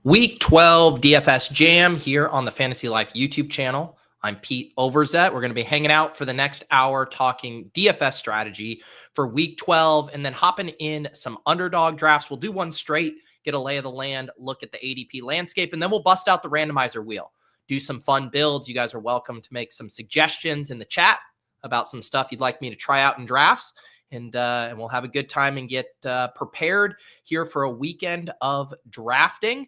Week 12 DFS Jam here on the Fantasy Life YouTube channel. I'm Pete Overzet. We're going to be hanging out for the next hour talking DFS strategy for Week 12 and then hopping in some underdog drafts. We'll do one straight, get a lay of the land, look at the ADP landscape, and then we'll bust out the randomizer wheel, do some fun builds. You guys are welcome to make some suggestions in the chat about some stuff you'd like me to try out in drafts. And we'll have a good time and get prepared here for a weekend of drafting.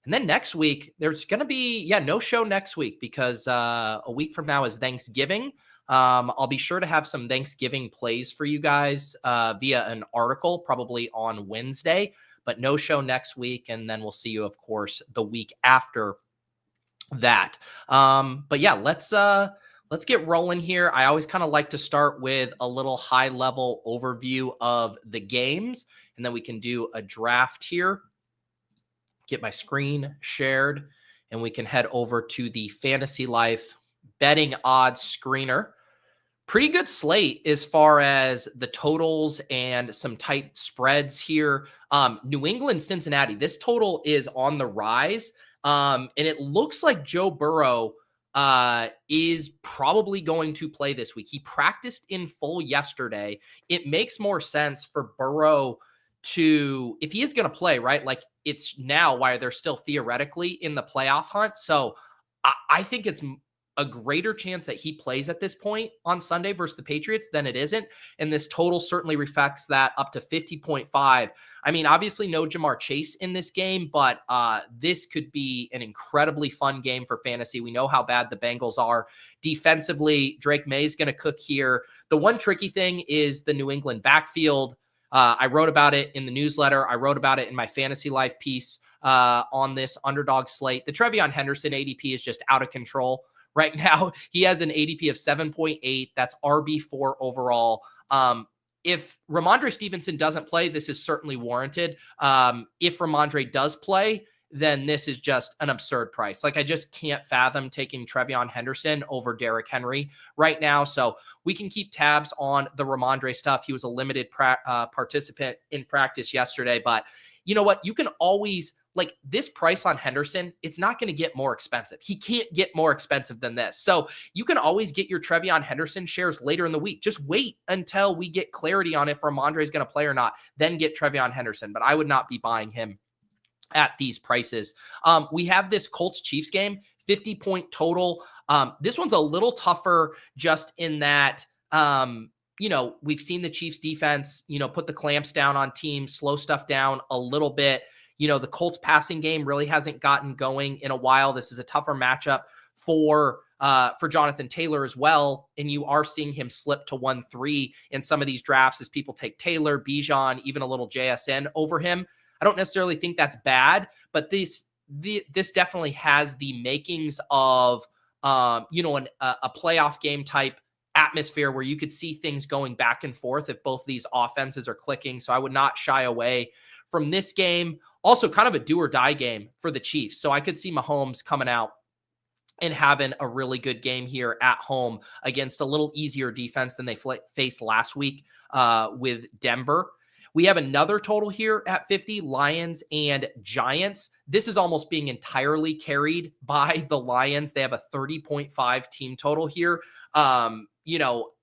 And then next week, there's going to be, no show next week because a week from now is Thanksgiving. I'll be sure to have some Thanksgiving plays for you guys via an article, probably on Wednesday, but no show next week. And then we'll see you, of course, the week after that. But yeah, let's get rolling here. I always kind of like to start with a little high level overview of the games, and then we can do a draft here. Get my screen shared, and we can head over to the Fantasy Life betting odds screener. Pretty good slate as far as the totals and some tight spreads here. New England, Cincinnati, this total is on the rise. And it looks like Joe Burrow is probably going to play this week. He practiced in full yesterday. It makes more sense for Burrow to, if he is going to play, right? Like, it's now why they're still theoretically in the playoff hunt. So I think it's a greater chance that he plays at this point on Sunday versus the Patriots than it isn't. And this total certainly reflects that, up to 50.5. I mean, obviously no Jamar Chase in this game, but this could be an incredibly fun game for fantasy. We know how bad the Bengals are defensively. Drake May is going to cook here. The one tricky thing is the New England backfield. I wrote about it in the newsletter. I wrote about it in my Fantasy Life piece on this underdog slate. The Trevion Henderson ADP is just out of control right now. He has an ADP of 7.8. That's RB4 overall. If Ramondre Stevenson doesn't play, this is certainly warranted. If Ramondre does play, then this is just an absurd price. Like, I just can't fathom taking Trevion Henderson over Derrick Henry right now. So we can keep tabs on the Ramondre stuff. He was a limited participant in practice yesterday, but you know what? You can always, like, this price on Henderson, it's not going to get more expensive. He can't get more expensive than this. So you can always get your Trevion Henderson shares later in the week. Just wait until we get clarity on if Ramondre is going to play or not, then get Trevion Henderson. But I would not be buying him at these prices. We have this Colts Chiefs game, 50-point total. This one's a little tougher just in that, we've seen the Chiefs defense, put the clamps down on teams, slow stuff down a little bit. The Colts passing game really hasn't gotten going in a while. This is a tougher matchup for Jonathan Taylor as well. And you are seeing him slip to 1-3 in some of these drafts as people take Taylor, Bijan, even a little JSN over him. I don't necessarily think that's bad, but this definitely has the makings of, a playoff game type atmosphere where you could see things going back and forth if both of these offenses are clicking. So I would not shy away from this game. Also kind of a do or die game for the Chiefs. So I could see Mahomes coming out and having a really good game here at home against a little easier defense than they faced last week with Denver. We have another total here at 50, Lions and Giants. This is almost being entirely carried by the Lions. They have a 30.5 team total here.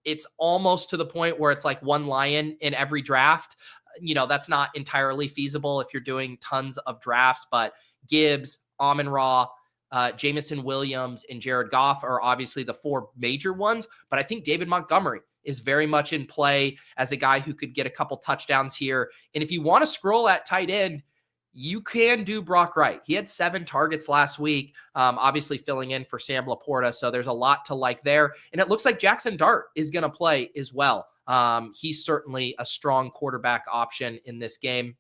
It's almost to the point where it's like one Lion in every draft. That's not entirely feasible if you're doing tons of drafts, but Gibbs, Amon-Ra, Jameson Williams, and Jared Goff are obviously the four major ones. But I think David Montgomery is very much in play as a guy who could get a couple touchdowns here. And if you want to scroll at tight end, you can do Brock Wright. He had 7 targets last week, obviously filling in for Sam Laporta. So there's a lot to like there. And it looks like Jackson Dart is going to play as well. He's certainly a strong quarterback option in this game.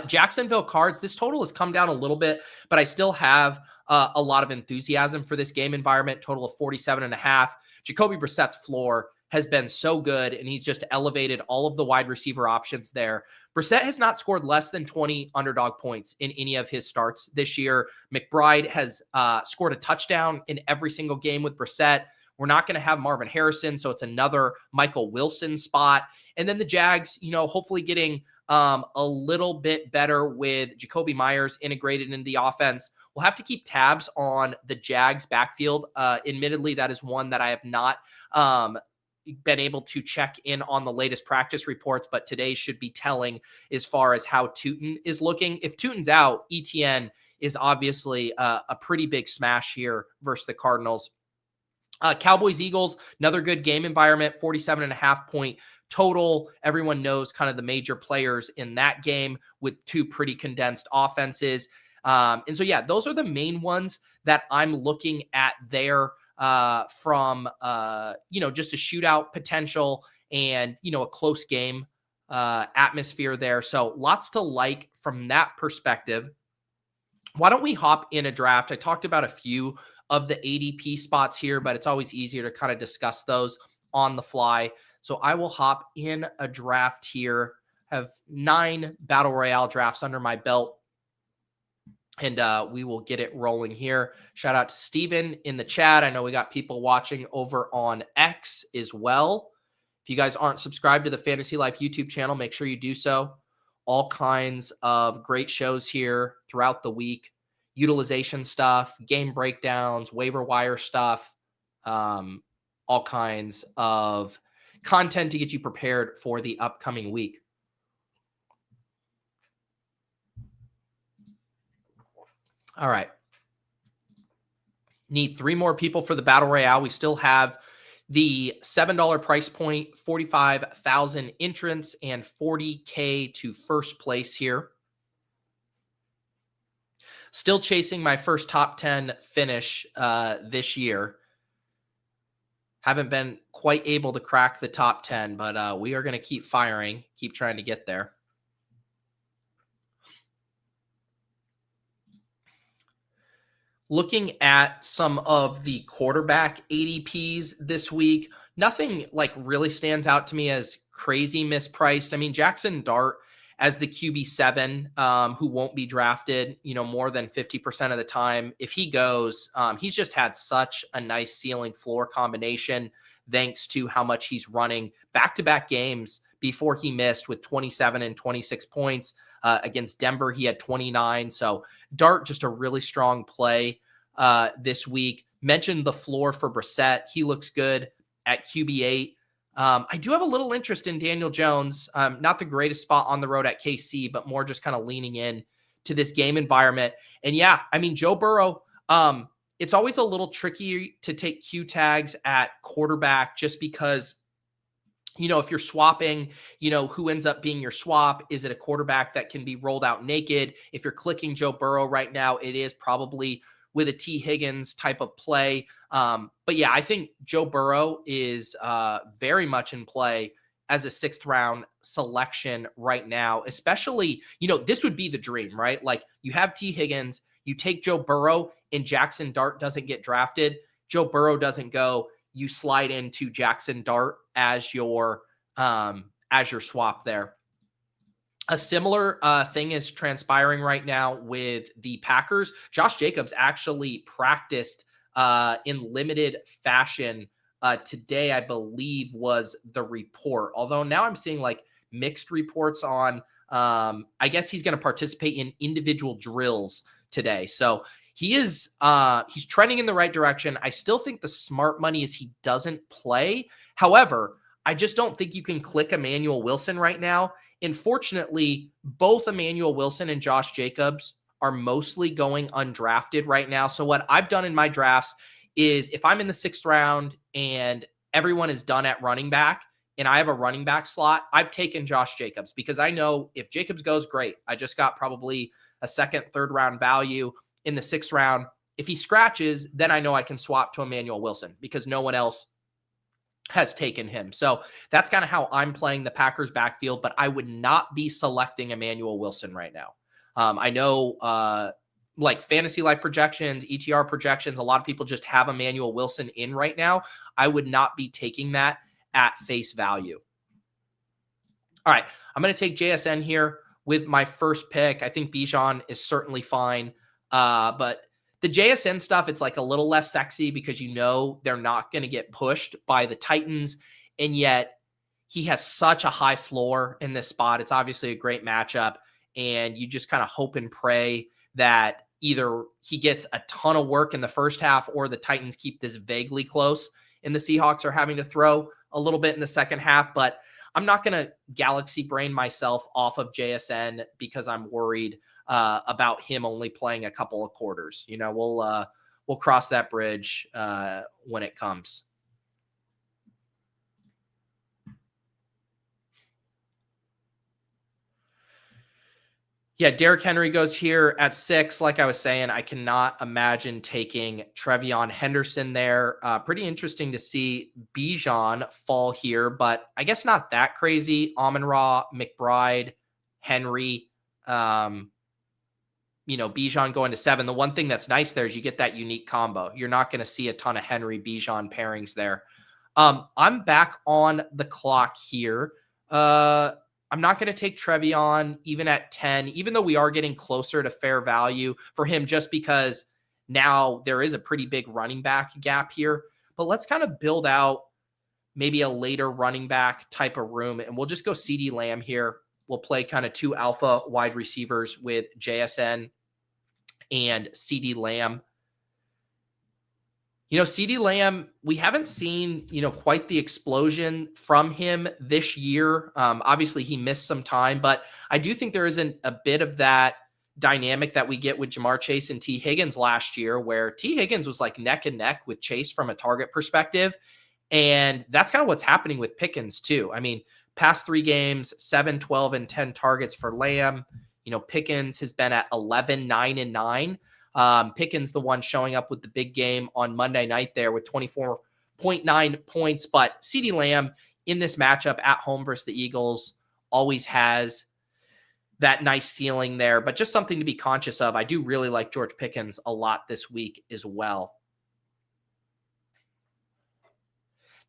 Jacksonville Cards, this total has come down a little bit, but I still have a lot of enthusiasm for this game environment. Total of 47.5. Jacoby Brissett's floor has been so good, and he's just elevated all of the wide receiver options there. Brissett has not scored less than 20 underdog points in any of his starts this year. McBride has scored a touchdown in every single game with Brissett. We're not going to have Marvin Harrison, so it's another Michael Wilson spot. And then the Jags, hopefully getting a little bit better with Jacoby Myers integrated into the offense. We'll have to keep tabs on the Jags backfield. Admittedly, that is one that I have not been able to check in on the latest practice reports, but today should be telling as far as how Tootin is looking. If Tootin's out, ETN is obviously a pretty big smash here versus the Cardinals. Cowboys, Eagles, another good game environment, 47.5-point total. Everyone knows kind of the major players in that game with two pretty condensed offenses. And so, yeah, those are the main ones that I'm looking at there from, just a shootout potential and, a close game atmosphere there. So lots to like from that perspective. Why don't we hop in a draft? I talked about a few of the ADP spots here, but it's always easier to kind of discuss those on the fly. So I will hop in a draft here. I have 9 Battle Royale drafts under my belt, and we will get it rolling here. Shout out to Steven in the chat. I know we got people watching over on X as well. If you guys aren't subscribed to the Fantasy Life YouTube channel, make sure you do so. All kinds of great shows here throughout the week. Utilization stuff, game breakdowns, waiver wire stuff, all kinds of content to get you prepared for the upcoming week. All right. Need 3 more people for the Battle Royale. We still have the $7 price point, 45,000 entrants, and 40K to first place here. Still chasing my first top 10 finish this year. Haven't been quite able to crack the top 10, but we are going to keep firing, keep trying to get there. Looking at some of the quarterback ADPs this week, nothing like really stands out to me as crazy mispriced. I mean, Jackson Dart as the QB7, who won't be drafted, more than 50% of the time. If he goes, he's just had such a nice ceiling floor combination, thanks to how much he's running back-to-back games before he missed with 27 and 26 points. Against Denver, he had 29. So Dart, just a really strong play this week. Mentioned the floor for Brissett. He looks good at QB8. I do have a little interest in Daniel Jones. Not the greatest spot on the road at KC, but more just kind of leaning in to this game environment. And yeah, I mean, Joe Burrow, it's always a little tricky to take Q tags at quarterback just because, if you're swapping, who ends up being your swap? Is it a quarterback that can be rolled out naked? If you're clicking Joe Burrow right now, it is probably with a T. Higgins type of play. But yeah, I think Joe Burrow is very much in play as a 6th round selection right now, especially, this would be the dream, right? Like you have T. Higgins, you take Joe Burrow and Jackson Dart doesn't get drafted. Joe Burrow doesn't go, you slide into Jackson Dart as your swap there. A similar thing is transpiring right now with the Packers. Josh Jacobs actually practiced in limited fashion today, I believe was the report. Although now I'm seeing like mixed reports on, I guess he's going to participate in individual drills today. So he is, he's trending in the right direction. I still think the smart money is he doesn't play. However, I just don't think you can click Emmanuel Wilson right now. Unfortunately, both Emmanuel Wilson and Josh Jacobs are mostly going undrafted right now. So what I've done in my drafts is if I'm in the 6th round and everyone is done at running back and I have a running back slot, I've taken Josh Jacobs because I know if Jacobs goes, great. I just got probably a 2nd, 3rd round value in the 6th round. If he scratches, then I know I can swap to Emmanuel Wilson because no one else has taken him. So that's kind of how I'm playing the Packers backfield, but I would not be selecting Emmanuel Wilson right now. I know like fantasy life projections, ETR projections, a lot of people just have Emmanuel Wilson in right now. I would not be taking that at face value. All right, I'm going to take JSN here with my first pick. I think Bijan is certainly fine, but the JSN stuff, it's like a little less sexy because they're not going to get pushed by the Titans. And yet, he has such a high floor in this spot. It's obviously a great matchup, and you just kind of hope and pray that either he gets a ton of work in the first half or the Titans keep this vaguely close and the Seahawks are having to throw a little bit in the second half. But I'm not going to galaxy brain myself off of JSN because I'm worried about him only playing a couple of quarters. We'll cross that bridge when it comes. Yeah, Derrick Henry goes here at 6. Like I was saying, I cannot imagine taking Trevion Henderson there. Pretty interesting to see Bijan fall here, but I guess not that crazy. Amon-Ra, McBride, Henry, Bijan going to 7. The one thing that's nice there is you get that unique combo. You're not going to see a ton of Henry Bijan pairings there. I'm back on the clock here. I'm not going to take Trevion even at 10, even though we are getting closer to fair value for him, just because now there is a pretty big running back gap here. But let's kind of build out maybe a later running back type of room, and we'll just go CeeDee Lamb here. We'll play kind of 2 alpha wide receivers with JSN and CeeDee Lamb. CeeDee Lamb, we haven't seen, quite the explosion from him this year. Obviously, he missed some time, but I do think there isn't a bit of that dynamic that we get with Jamar Chase and T. Higgins last year, where T. Higgins was like neck and neck with Chase from a target perspective. And that's kind of what's happening with Pickens too. I mean, past 3 games, 7, 12, and 10 targets for Lamb. Pickens has been at 11, 9, and 9. Pickens, the one showing up with the big game on Monday night there with 24.9 points. But CeeDee Lamb in this matchup at home versus the Eagles always has that nice ceiling there, but just something to be conscious of. I do really like George Pickens a lot this week as well.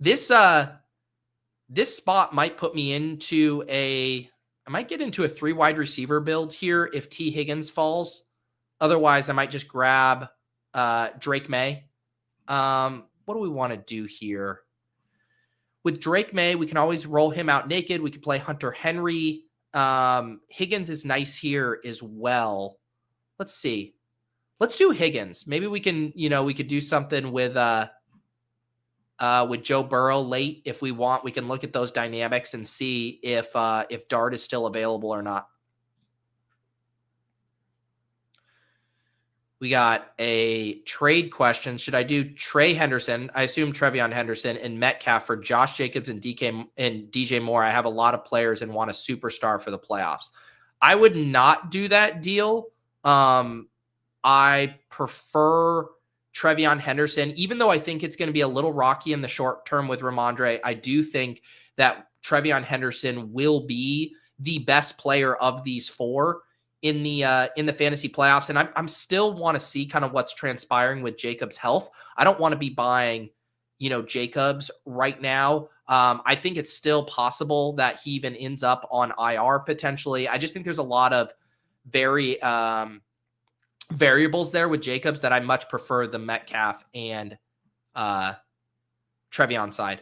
This spot might put me into I might get into a 3 wide receiver build here if T. Higgins falls. Otherwise, I might just grab Drake May. What do we want to do here? With Drake May, we can always roll him out naked. We could play Hunter Henry. Higgins is nice here as well. Let's see. Let's do Higgins. Maybe we can, we could do something with Joe Burrow late if we want. We can look at those dynamics and see if Dart is still available or not. We got a trade question. Should I do Trey Henderson? I assume Trevion Henderson and Metcalf for Josh Jacobs and DJ Moore. I have a lot of players and want a superstar for the playoffs. I would not do that deal. I prefer Trevion Henderson, even though I think it's going to be a little rocky in the short term with Ramondre. I do think that Trevion Henderson will be the best player of these 4 in the fantasy playoffs. And I'm still want to see kind of what's transpiring with Jacobs' health. I don't want to be buying, Jacobs right now. I think it's still possible that he even ends up on IR potentially. I just think there's a lot of variables there with Jacobs that I much prefer the Metcalf and Trevion side.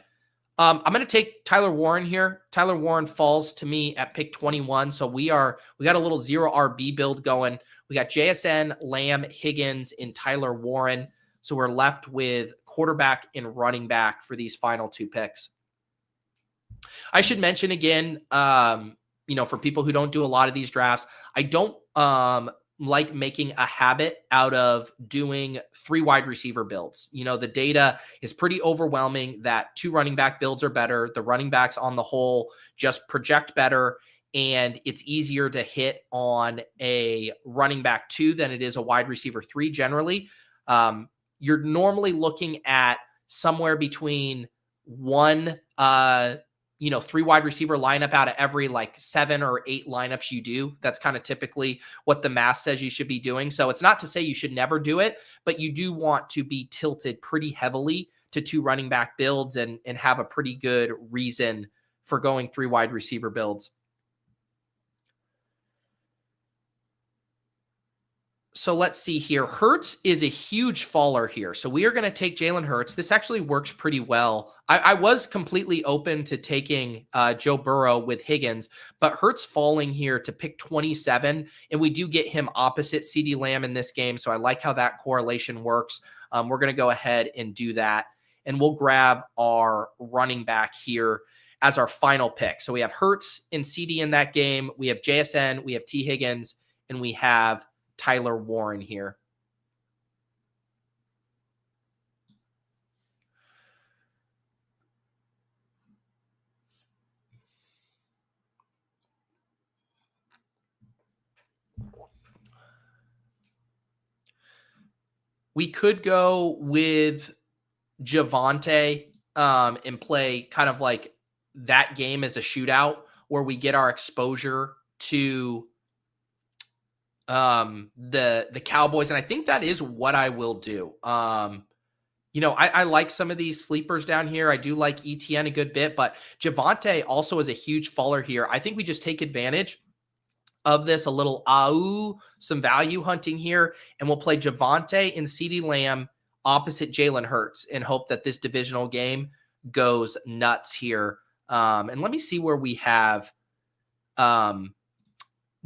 I'm going to take Tyler Warren here. Tyler Warren falls to me at pick 21. So we got a little 0 RB build going. We got JSN, Lamb, Higgins, and Tyler Warren. So we're left with quarterback and running back for these final 2 picks. I should mention again, for people who don't do a lot of these drafts, I don't like making a habit out of doing 3 wide receiver builds. The data is pretty overwhelming that 2 running back builds are better. The running backs on the whole just project better, and it's easier to hit on a running back 2 than it is a wide receiver 3 generally. You're normally looking at somewhere between 1 3 wide receiver lineup out of every 7 or 8 lineups you do. That's kind of typically what the math says you should be doing. So it's not to say you should never do it, but you do want to be tilted pretty heavily to 2 running back builds and have a pretty good reason for going 3 wide receiver builds. So let's see here. Hurts is a huge faller here. So we are going to take Jalen Hurts. This actually works pretty well. I was completely open to taking Joe Burrow with Higgins, but Hurts falling here to pick 27, and we do get him opposite CeeDee Lamb in this game. So I like how that correlation works. We're going to go ahead and do that, and we'll grab our running back here as our final pick. So we have Hurts and CeeDee in that game. We have JSN, we have T. Higgins, and we have Tyler Warren here. We could go with Javonte and play kind of like that game as a shootout where we get our exposure to the Cowboys. And I think that is what I will do. I like some of these sleepers down here. I do like ETN a good bit, but Javonte also is a huge faller here. I think we just take advantage of this, a little some value hunting here, and we'll play Javonte and CeeDee Lamb opposite Jalen Hurts and hope that this divisional game goes nuts here. And let me see where we have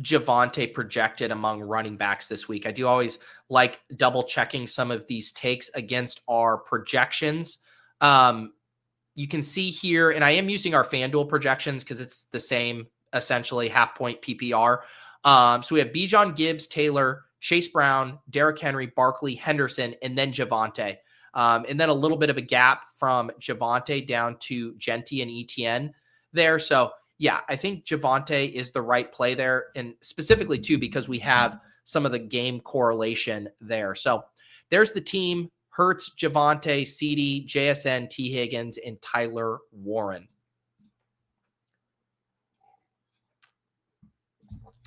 Javonte projected among running backs this week. I do always like double checking some of these takes against our projections. You can see here, and I am using our FanDuel projections because it's the same, essentially half point PPR. So we have Bijan, Gibbs, Taylor, Chase Brown, Derrick Henry, Barkley, Henderson, and then Javonte. And then a little bit of a gap from Javonte down to Genty and ETN there. So yeah, I think Javonte is the right play there, and specifically too because we have some of the game correlation there. So there's the team: Hurts, Javonte, CeeDee, JSN, T. Higgins, and Tyler Warren.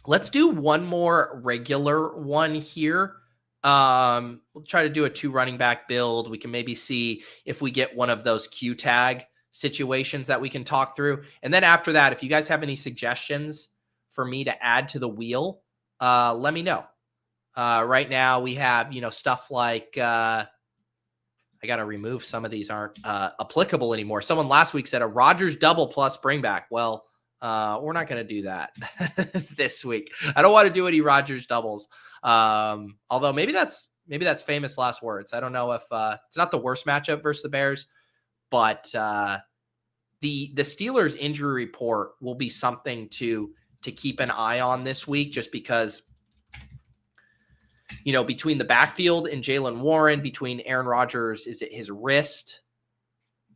Let's do one more regular one here. We'll try to do a 2 running back build. We can maybe see if we get one of those Q tag situations that we can talk through. And then after that, if you guys have any suggestions for me to add to the wheel, let me know. Right now we have, stuff like, I got to remove some of these aren't applicable anymore. Someone last week said a Rodgers double plus bring back. Well, we're not going to do that this week. I don't want to do any Rodgers doubles. Although maybe that's famous last words. I don't know if it's not the worst matchup versus the Bears, but the Steelers injury report will be something to keep an eye on this week, just because, between the backfield and Jalen Warren, between Aaron Rodgers, is it his wrist?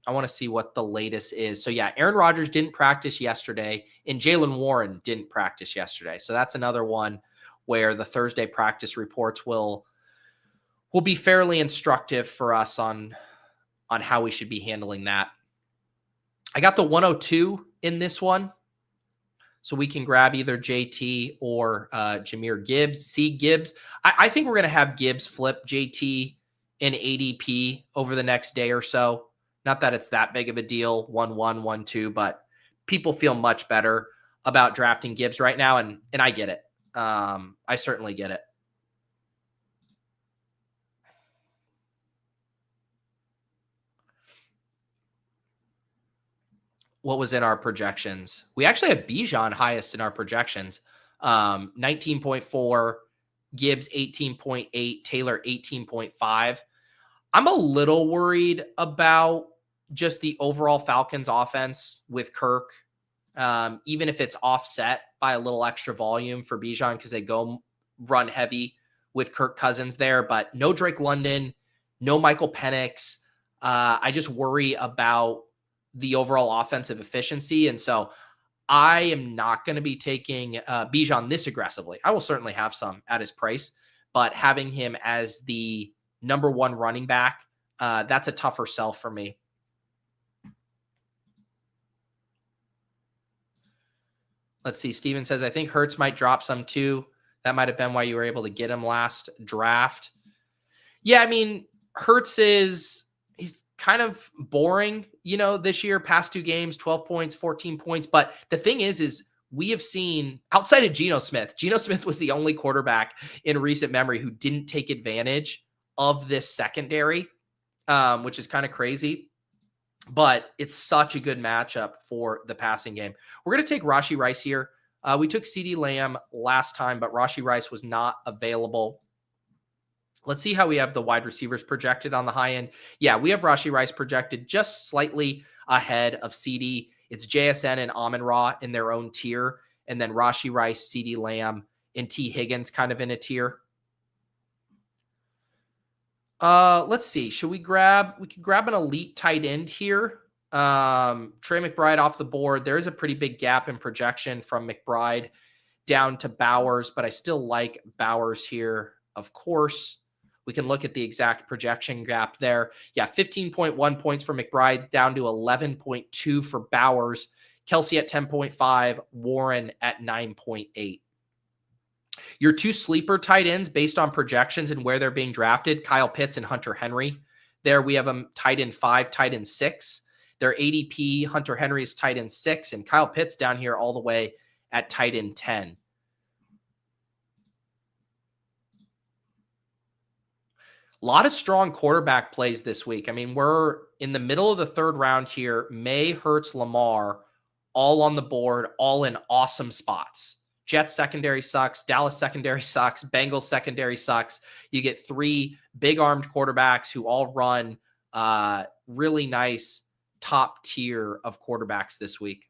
I want to see what the latest is. So yeah, Aaron Rodgers didn't practice yesterday, and Jalen Warren didn't practice yesterday. So that's another one where the Thursday practice reports will be fairly instructive for us on how we should be handling that. I got the 102 in this one, so we can grab either JT or Jahmyr Gibbs. See Gibbs. I think we're going to have Gibbs flip JT in ADP over the next day or so. Not that it's that big of a deal, 1-1, 1-2, but people feel much better about drafting Gibbs right now, and I get it. I certainly get it. What was in our projections? We actually have Bijan highest in our projections. 19.4, Gibbs 18.8, Taylor 18.5. I'm a little worried about just the overall Falcons offense with Kirk, even if it's offset by a little extra volume for Bijan because they go run heavy with Kirk Cousins there. But no Drake London, no Michael Penix. I just worry about the overall offensive efficiency. And so I am not going to be taking Bijan this aggressively. I will certainly have some at his price, but having him as the number 1 running back, that's a tougher sell for me. Let's see. Steven says, I think Hurts might drop some too. That might have been why you were able to get him last draft. Yeah, I mean, Hurts he's kind of boring, this year, past 2 games, 12 points, 14 points. But the thing is we have seen outside of Geno Smith was the only quarterback in recent memory who didn't take advantage of this secondary, which is kind of crazy. But it's such a good matchup for the passing game. We're going to take Rashee Rice here. We took CeeDee Lamb last time, but Rashee Rice was not available. Let's see how we have the wide receivers projected on the high end. Yeah, we have Rashee Rice projected just slightly ahead of CeeDee. It's JSN and Amon-Ra in their own tier, and then Rashee Rice, CeeDee Lamb, and T. Higgins kind of in a tier. Let's see. We could grab an elite tight end here. Trey McBride off the board. There's a pretty big gap in projection from McBride down to Bowers, but I still like Bowers here. Of course, we can look at the exact projection gap there. Yeah, 15.1 points for McBride down to 11.2 for Bowers. Kelsey at 10.5, Warren at 9.8. Your two sleeper tight ends based on projections and where they're being drafted, Kyle Pitts and Hunter Henry. There we have them tight end 5, tight end 6. Their ADP, Hunter Henry is tight end 6, and Kyle Pitts down here all the way at tight end 10. A lot of strong quarterback plays this week. I mean, we're in the middle of the third round here. May, Hurts, Lamar, all on the board, all in awesome spots. Jets secondary sucks. Dallas secondary sucks. Bengals secondary sucks. You get 3 big-armed quarterbacks who all run really nice top tier of quarterbacks this week.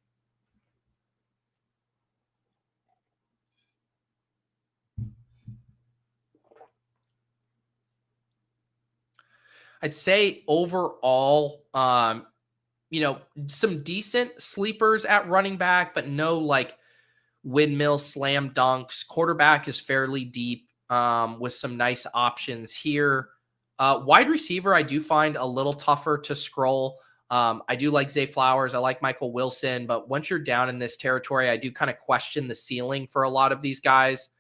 I'd say overall, some decent sleepers at running back, but no like windmill slam dunks. Quarterback is fairly deep with some nice options here. Wide receiver, I do find a little tougher to scroll. I do like Zay Flowers. I like Michael Wilson, but once you're down in this territory, I do kind of question the ceiling for a lot of these guys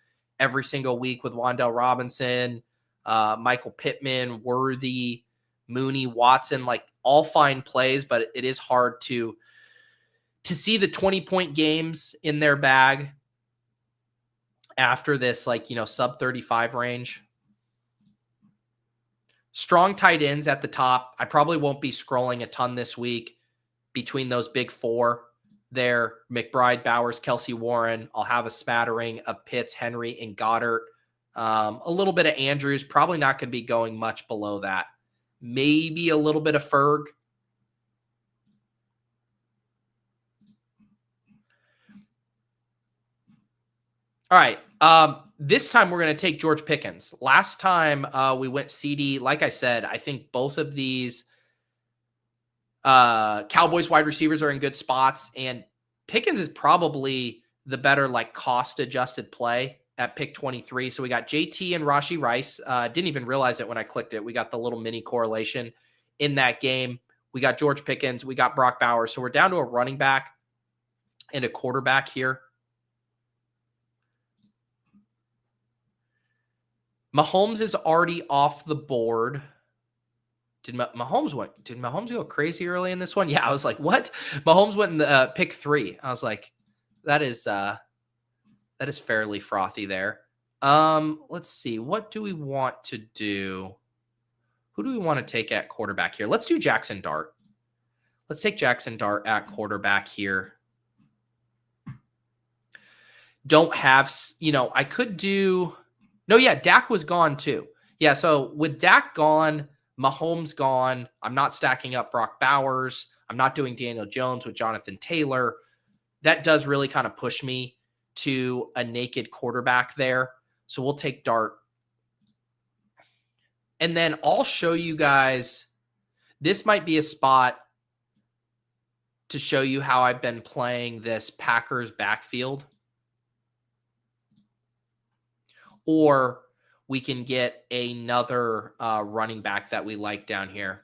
every single week with Wan'Dale Robinson, Michael Pittman, Worthy, Mooney, Watson, like all fine plays, but it is hard to see the 20-point games in their bag after this, sub 35 range. Strong tight ends at the top. I probably won't be scrolling a ton this week between those big 4 there. McBride, Bowers, Kelsey, Warren. I'll have a smattering of Pitts, Henry, and Goddard. A little bit of Andrews. Probably not going to be going much below that. Maybe a little bit of Ferg. All right. This time we're going to take George Pickens. Last time we went CD. Like I said, I think both of these Cowboys wide receivers are in good spots, and Pickens is probably the better cost-adjusted play at pick 23. So we got JT and Rashee Rice. Didn't even realize it when I clicked it. We got the little mini correlation in that game. We got George Pickens. We got Brock Bowers. So we're down to a running back and a quarterback here. Mahomes is already off the board. Did Mahomes go crazy early in this one? Yeah, I was like, what? Mahomes went in the pick 3. I was like, that is fairly frothy there. Let's see. What do we want to do? Who do we want to take at quarterback here? Let's do Jackson Dart. Let's take Jackson Dart at quarterback here. Don't have, I could do. No, yeah, Dak was gone too. Yeah, so with Dak gone, Mahomes gone, I'm not stacking up Brock Bowers. I'm not doing Daniel Jones with Jonathan Taylor. That does really kind of push me to a naked quarterback there. So we'll take Dart. And then I'll show you guys, this might be a spot to show you how I've been playing this Packers backfield. Or we can get another running back that we like down here.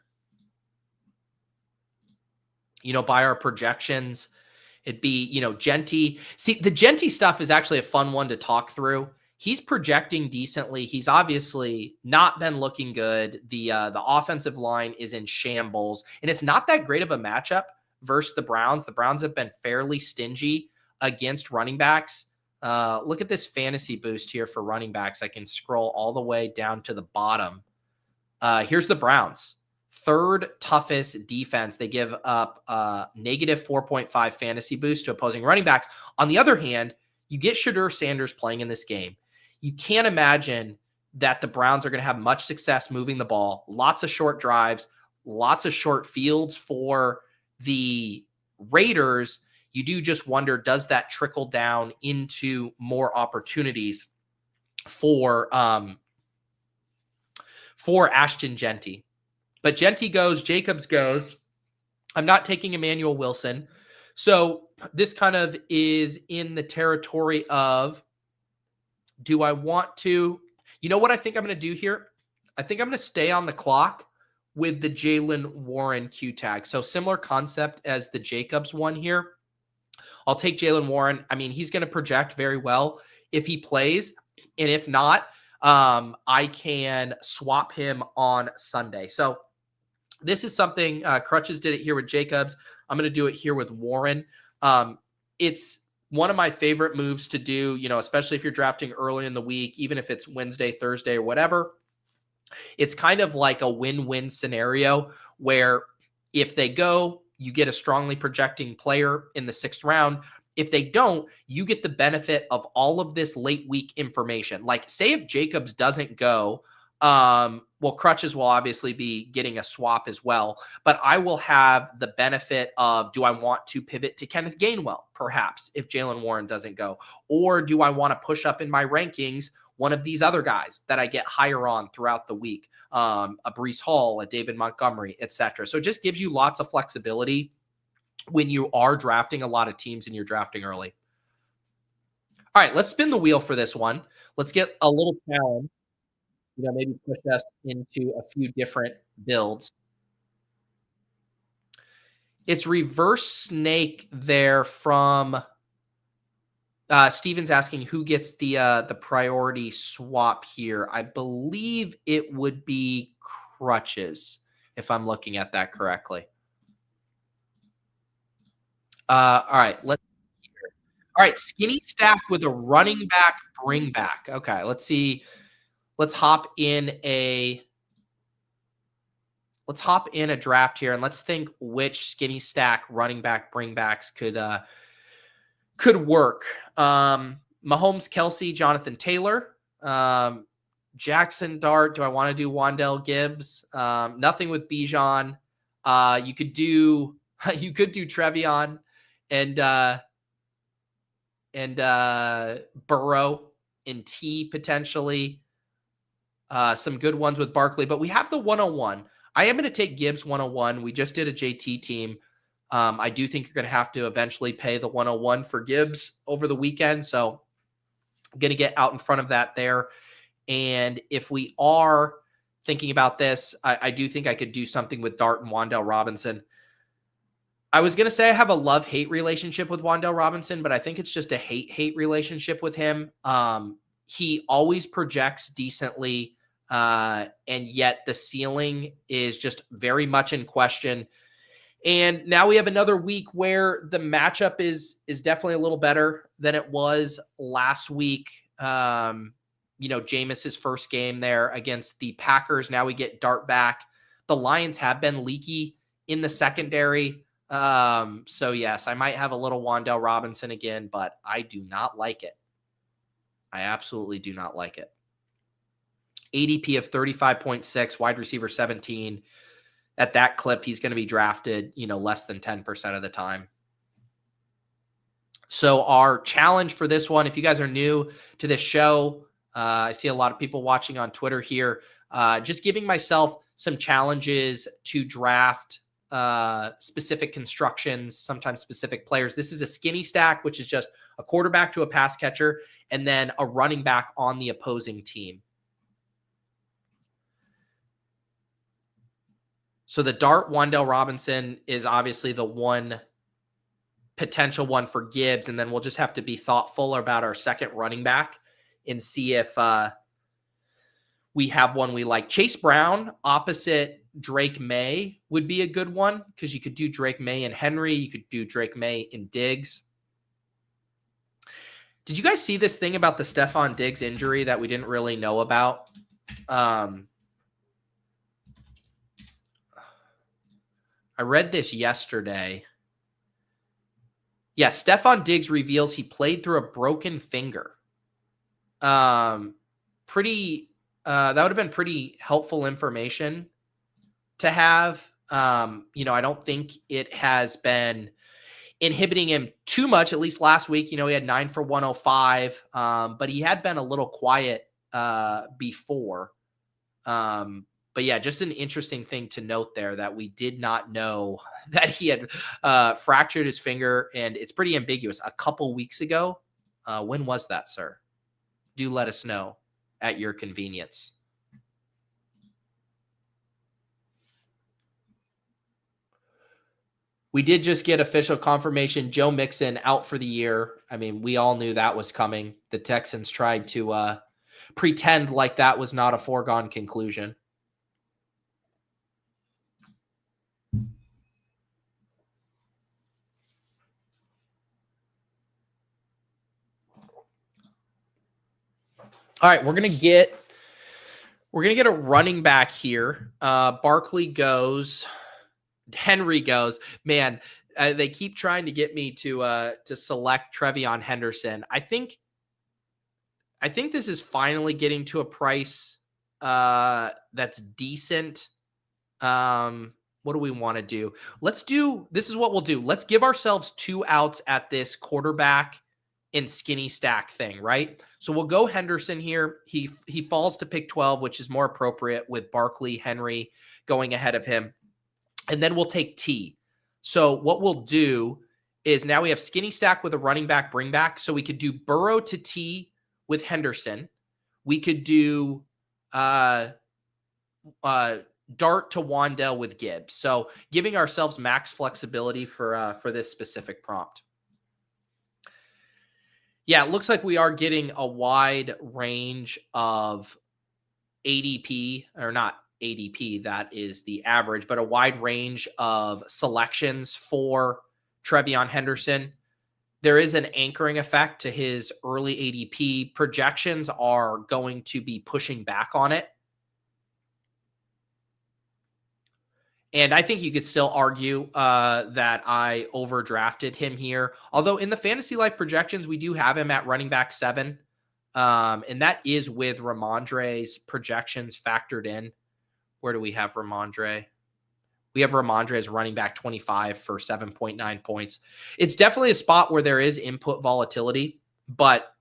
By our projections, it'd be, Genty. See, the Genty stuff is actually a fun one to talk through. He's projecting decently. He's obviously not been looking good. The offensive line is in shambles, and it's not that great of a matchup versus the Browns. The Browns have been fairly stingy against running backs. Look at this fantasy boost here for running backs. I can scroll all the way down to the bottom. Here's the Browns. Third toughest defense. They give up negative 4.5 fantasy boost to opposing running backs. On the other hand, you get Shadur Sanders playing in this game. You can't imagine that the Browns are going to have much success moving the ball. Lots of short drives, lots of short fields for the Raiders. You do just wonder, does that trickle down into more opportunities for Ashton Genty? But Genty goes, Jacobs goes. I'm not taking Emmanuel Wilson. So this kind of is in the territory of, do I want to, you know what I think I'm going to do here? I think I'm going to stay on the clock with the Jaylen Warren Q tag. So similar concept as the Jacobs one here. I'll take Jaylen Warren. I mean, he's going to project very well if he plays. And if not, I can swap him on Sunday. So this is something, Crutches did it here with Jacobs. I'm going to do it here with Warren. It's one of my favorite moves to do, especially if you're drafting early in the week, even if it's Wednesday, Thursday, or whatever. It's kind of like a win-win scenario where if they go, you get a strongly projecting player in the 6th round. If they don't, you get the benefit of all of this late week information. Like, say if Jacobs doesn't go, Crutches will obviously be getting a swap as well, but I will have the benefit of, do I want to pivot to Kenneth Gainwell, perhaps, if Jaylen Warren doesn't go? Or do I want to push up in my rankings one of these other guys that I get higher on throughout the week, a Breece Hall, a David Montgomery, etc. So it just gives you lots of flexibility when you are drafting a lot of teams and you're drafting early. All right, let's spin the wheel for this one. Let's get a little challenge, maybe push us into a few different builds. It's reverse snake there from Steven's asking who gets the priority swap here. I believe it would be Crutches, if I'm looking at that correctly. All right, All right, skinny stack with a running back bring back. Okay, let's see. Let's hop in a draft here, and let's think which skinny stack running back bringbacks could work. Mahomes, Kelsey, Jonathan Taylor, Jackson Dart. Do I want to do Wandale Gibbs? Nothing with Bijan. You could do Trevion and Burrow and T potentially. Some good ones with Barkley, but we have the 101. I am going to take Gibbs 101. We just did a JT team. I do think you're going to have to eventually pay the 101 for Gibbs over the weekend. So I'm going to get out in front of that there. And if we are thinking about this, I do think I could do something with Dart and Wandale Robinson. I was going to say I have a love-hate relationship with Wandale Robinson, but I think it's just a hate-hate relationship with him. He always projects decently, and yet the ceiling is just very much in question. And now we have another week where the matchup is definitely a little better than it was last week. Jameis's first game there against the Packers. Now we get Dart back. The Lions have been leaky in the secondary. So yes, I might have a little Wandale Robinson again, but I do not like it. I absolutely do not like it. ADP of 35.6, wide receiver 17. At that clip, he's going to be drafted, less than 10% of the time. So our challenge for this one, if you guys are new to this show, I see a lot of people watching on Twitter here, just giving myself some challenges to draft specific constructions, sometimes specific players. This is a skinny stack, which is just a quarterback to a pass catcher, and then a running back on the opposing team. So the Dart Wandale Robinson is obviously the one potential one for Gibbs, and then we'll just have to be thoughtful about our second running back and see if we have one we like. Chase Brown opposite Drake May would be a good one because you could do Drake May and Henry. You could do Drake May and Diggs. Did you guys see this thing about the Stephon Diggs injury that we didn't really know about? I read this yesterday. Yeah, Stephon Diggs reveals he played through a broken finger. Pretty that would have been pretty helpful information to have. I don't think it has been inhibiting him too much, at least last week. He had 9 for 105, but he had been a little quiet before. But yeah, just an interesting thing to note there that we did not know that he had fractured his finger, and it's pretty ambiguous. A couple weeks ago. When was that, sir? Do let us know at your convenience. We did just get official confirmation. Joe Mixon out for the year. I mean, we all knew that was coming. The Texans tried to pretend like that was not a foregone conclusion. All right, we're gonna get a running back here. Barkley goes. Henry goes. Man, they keep trying to get me to select Trevion Henderson. I think this is finally getting to a price that's decent. What do we want to do? This is what we'll do. Let's give ourselves 2 outs at this quarterback and skinny stack thing, right? So we'll go Henderson here. He falls to pick 12, which is more appropriate with Barkley, Henry going ahead of him. And then we'll take T. So what we'll do is now we have skinny stack with a running back bring back. So we could do Burrow to T with Henderson. We could do Dart to Wandell with Gibbs. So giving ourselves max flexibility for this specific prompt. Yeah, it looks like we are getting a wide range of ADP, or not ADP, that is the average, but a wide range of selections for Trevion Henderson. There is an anchoring effect to his early ADP. Projections are going to be pushing back on it. And I think you could still argue that I overdrafted him here. Although in the fantasy life projections, we do have him at running back 7. And that is with Ramondre's projections factored in. Where do we have Ramondre? We have Ramondre as running back 25 for 7.9 points. It's definitely a spot where there is input volatility, but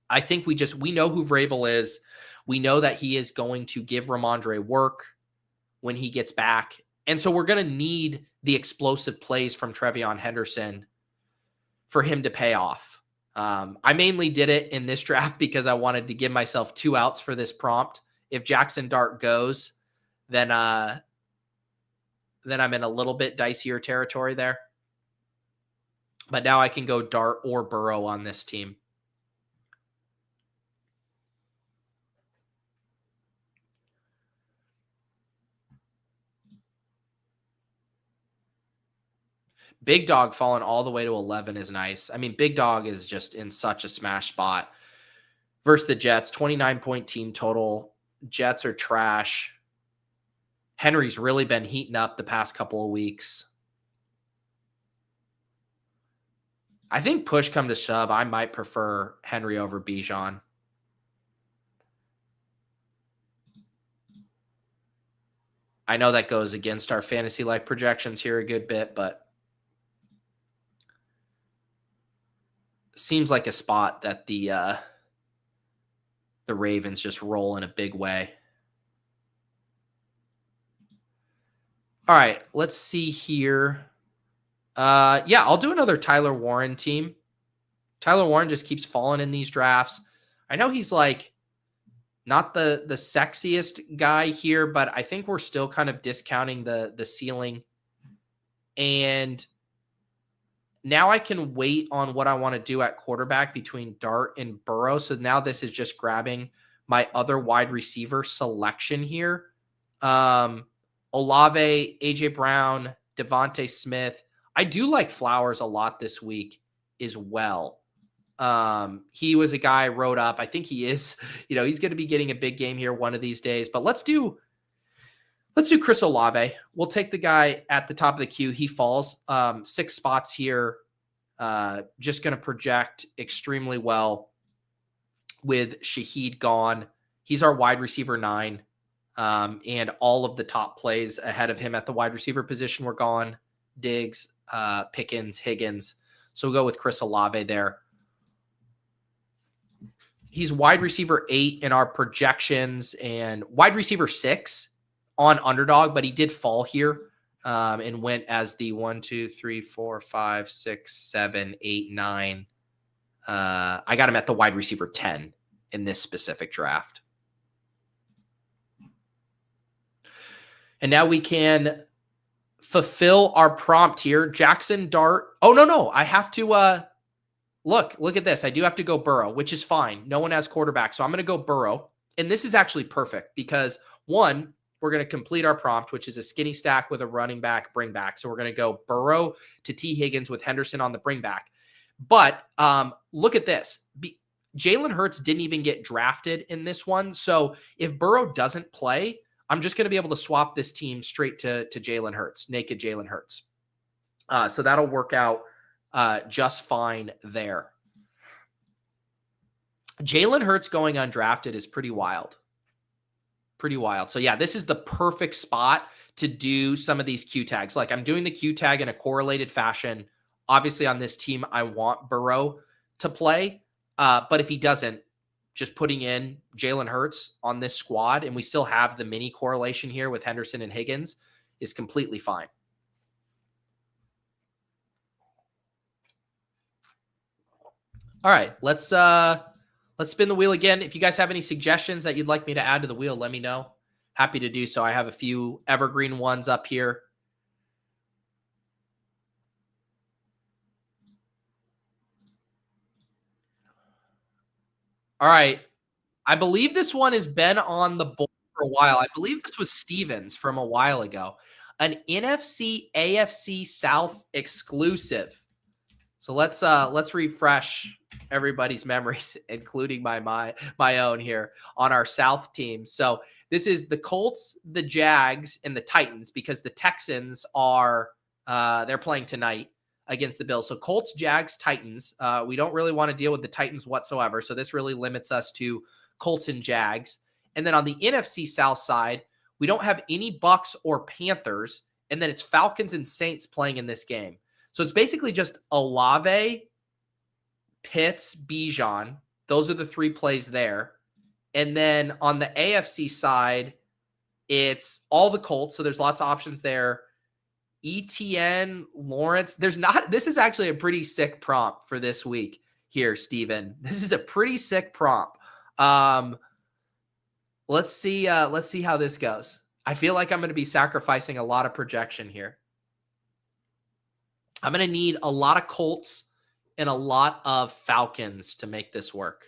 I think we know who Vrabel is. We know that he is going to give Ramondre work when he gets back. And so we're going to need the explosive plays from Trevion Henderson for him to pay off. I mainly did it in this draft because I wanted to give myself 2 outs for this prompt. If Jackson Dart goes, then I'm in a little bit dicier territory there. But now I can go Dart or Burrow on this team. Big Dog falling all the way to 11 is nice. I mean, Big Dog is just in such a smash spot. Versus the Jets, 29-point team total. Jets are trash. Henry's really been heating up the past couple of weeks. I think push come to shove, I might prefer Henry over Bijan. I know that goes against our fantasy life projections here a good bit, but seems like a spot that the Ravens just roll in a big way. All right, let's see here. Yeah, I'll do another Tyler Warren team. Tyler Warren just keeps falling in these drafts. I know he's like not the sexiest guy here, but I think we're still kind of discounting the ceiling. And now I can wait on what I want to do at quarterback between Dart and Burrow. So now this is just grabbing my other wide receiver selection here. Olave, AJ Brown, Devontae Smith. I do like Flowers a lot this week as well. He was a guy I wrote up. I think he is, he's going to be getting a big game here one of these days. But let's do Chris Olave. We'll take the guy at the top of the queue. He falls 6 spots here. Just going to project extremely well with Shaheed gone. He's our wide receiver 9. And all of the top plays ahead of him at the wide receiver position were gone. Diggs, Pickens, Higgins. So we'll go with Chris Olave there. He's wide receiver 8 in our projections and wide receiver 6 on underdog, but he did fall here and went as the 1, 2, 3, 4, 5, 6, 7, 8, 9. I got him at the wide receiver 10 in this specific draft. And now we can fulfill our prompt here. Jackson Dart. Oh, no. I have to look at this. I do have to go Burrow, which is fine. No one has quarterback. So I'm going to go Burrow. And this is actually perfect because 1, we're going to complete our prompt, which is a skinny stack with a running back, bring back. So we're going to go Burrow to T. Higgins with Henderson on the bring back. But look at this. Jalen Hurts didn't even get drafted in this one. So if Burrow doesn't play, I'm just going to be able to swap this team straight to Jalen Hurts, naked Jalen Hurts. So that'll work out just fine there. Jalen Hurts going undrafted is pretty wild. Pretty wild. So yeah, this is the perfect spot to do some of these Q tags. Like I'm doing the Q tag in a correlated fashion. Obviously on this team, I want Burrow to play. But if he doesn't, just putting in Jalen Hurts on this squad, and we still have the mini correlation here with Henderson and Higgins, is completely fine. All right, let's spin the wheel again. If you guys have any suggestions that you'd like me to add to the wheel, let me know. Happy to do so. I have a few evergreen ones up here. All right. I believe this one has been on the board for a while. I believe this was Stevens from a while ago. An NFC AFC South exclusive. So let's refresh everybody's memories, including my own here on our South team. So this is the Colts, the Jags, and the Titans because the Texans are they're playing tonight against the Bills. So Colts, Jags, Titans. We don't really want to deal with the Titans whatsoever. So this really limits us to Colts and Jags. And then on the NFC South side, we don't have any Bucks or Panthers. And then it's Falcons and Saints playing in this game. So it's basically just Olave, Pitts, Bijan. Those are the 3 plays there. And then on the AFC side, it's all the Colts. So there's lots of options there. ETN, Lawrence. This is actually a pretty sick prompt for this week here, Steven. This is a pretty sick prompt. Let's see how this goes. I feel like I'm going to be sacrificing a lot of projection here. I'm going to need a lot of Colts and a lot of Falcons to make this work.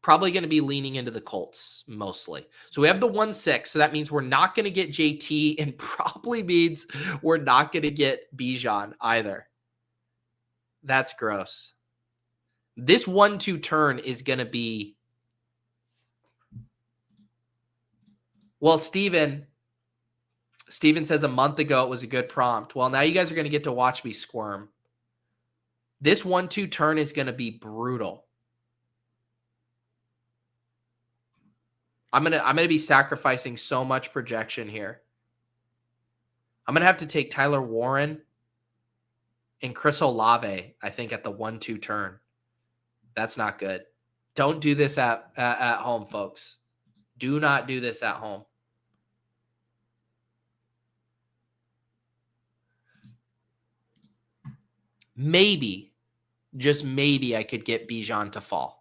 Probably going to be leaning into the Colts mostly. So we have the 1-6. So that means we're not going to get JT and probably means we're not going to get Bijan either. That's gross. This 1-2 turn is going to be. Well, Steven says a month ago it was a good prompt. Well, now you guys are going to get to watch me squirm. This 1-2 turn is going to be brutal. I'm gonna be sacrificing so much projection here. I'm gonna have to take Tyler Warren and Chris Olave, I think, at the 1-2 turn. That's not good. Don't do this at home, folks. Do not do this at home. Maybe, just maybe, I could get Bijan to fall.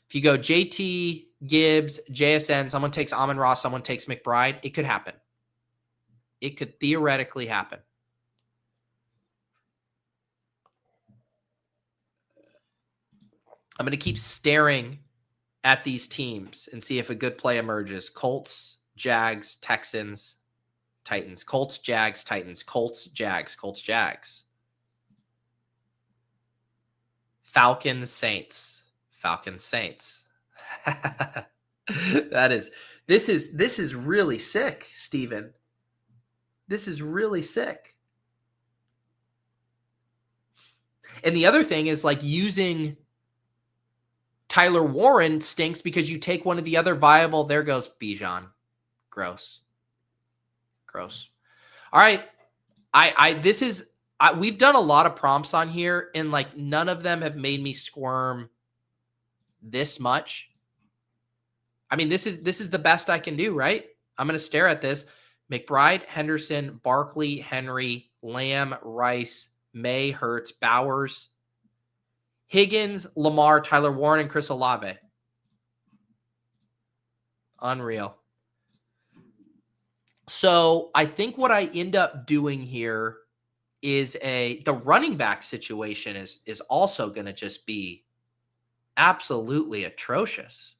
If you go JT, Gibbs, JSN, someone takes Amon-Ra, someone takes McBride, it could happen. It could theoretically happen. I'm going to keep staring at these teams and see if a good play emerges. Colts, Jags, Texans, Titans. Colts, Jags, Titans. Colts, Jags. Colts, Jags. Falcons, Saints. Falcons, Saints. This is really sick, Steven. This is really sick. And the other thing is, like, using Tyler Warren stinks because you take one of the other viable. There goes Bijan. Gross. All right. We've done a lot of prompts on here, and like none of them have made me squirm this much. I mean, this is the best I can do, right? I'm going to stare at this. McBride, Henderson, Barkley, Henry, Lamb, Rice, May, Hurts, Bowers, Higgins, Lamar, Tyler Warren, and Chris Olave. Unreal. So I think what I end up doing here is the running back situation is also going to just be absolutely atrocious.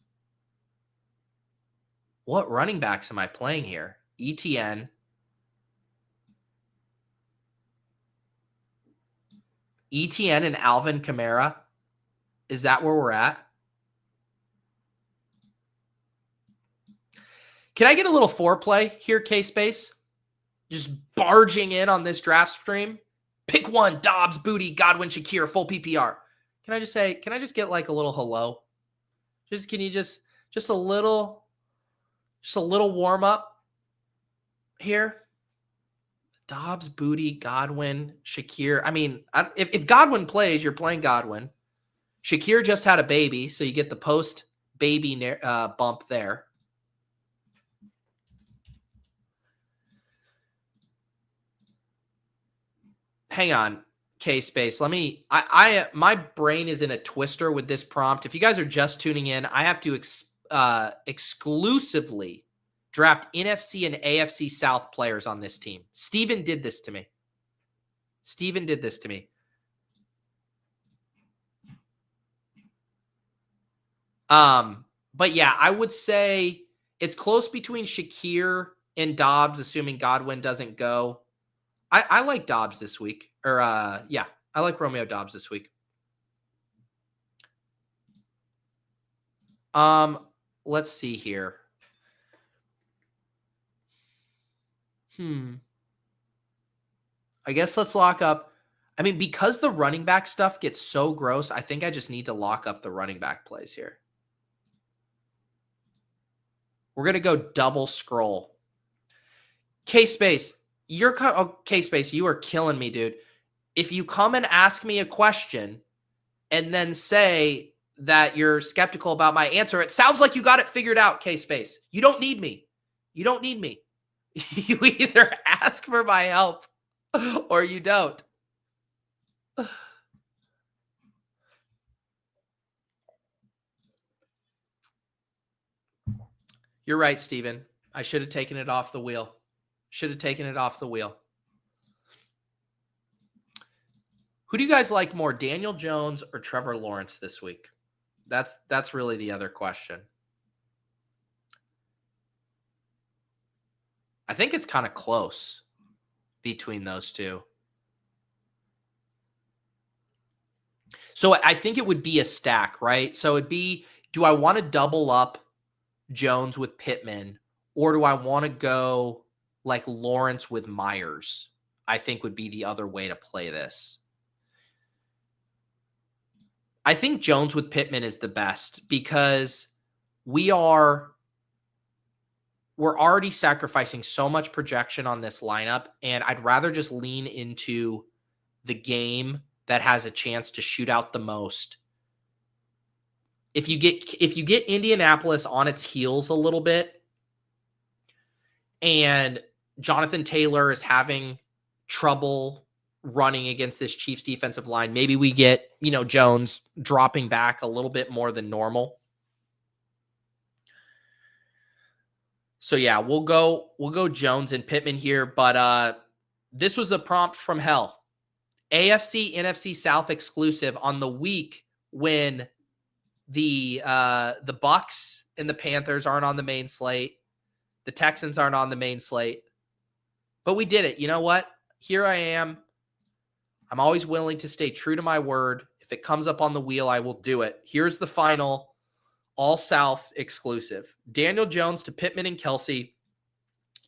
What running backs am I playing here? ETN. ETN and Alvin Kamara. Is that where we're at? Can I get a little foreplay here, K-Space? Just barging in on this draft stream. Pick one, Dobbs, Booty, Godwin, Shakir, full PPR. Can I just get like a little hello? Can you just a little warm up here? Dobbs, Booty, Godwin, Shakir. I mean, if Godwin plays, you're playing Godwin. Shakir just had a baby, so you get the post-baby bump there. Hang on, K-Space. My brain is in a twister with this prompt. If you guys are just tuning in, I have to exclusively draft NFC and AFC South players on this team. Steven did this to me. But yeah, I would say it's close between Shakir and Dobbs, assuming Godwin doesn't go. I like Dobbs this week. I like Romeo Dobbs this week. Let's see here. I guess let's lock up. I mean, because the running back stuff gets so gross, I think I just need to lock up the running back plays here. We're going to go double scroll. K-Space, K-Space, you are killing me, dude. If you come and ask me a question and then say that you're skeptical about my answer, it sounds like you got it figured out, K-Space. You don't need me. You either ask for my help or you don't. You're right, Steven. I should have taken it off the wheel. Who do you guys like more, Daniel Jones or Trevor Lawrence this week? That's really the other question. I think it's kind of close between those two. So I think it would be a stack, right? So it'd be, do I want to double up Jones with Pittman, or do I want to go like Lawrence with Myers? I think would be the other way to play this. I think Jones with Pittman is the best because we're already sacrificing so much projection on this lineup, and I'd rather just lean into the game that has a chance to shoot out the most. If you get Indianapolis on its heels a little bit, and Jonathan Taylor is having trouble running against this Chiefs defensive line, maybe we get, Jones dropping back a little bit more than normal. So yeah, we'll go Jones and Pittman here, but this was a prompt from hell. AFC, NFC South exclusive on the week when the Bucks and the Panthers aren't on the main slate. The Texans aren't on the main slate. But we did it. You know what? Here I am. I'm always willing to stay true to my word. If it comes up on the wheel, I will do it. Here's the final all South exclusive. Daniel Jones to Pittman and Kelsey,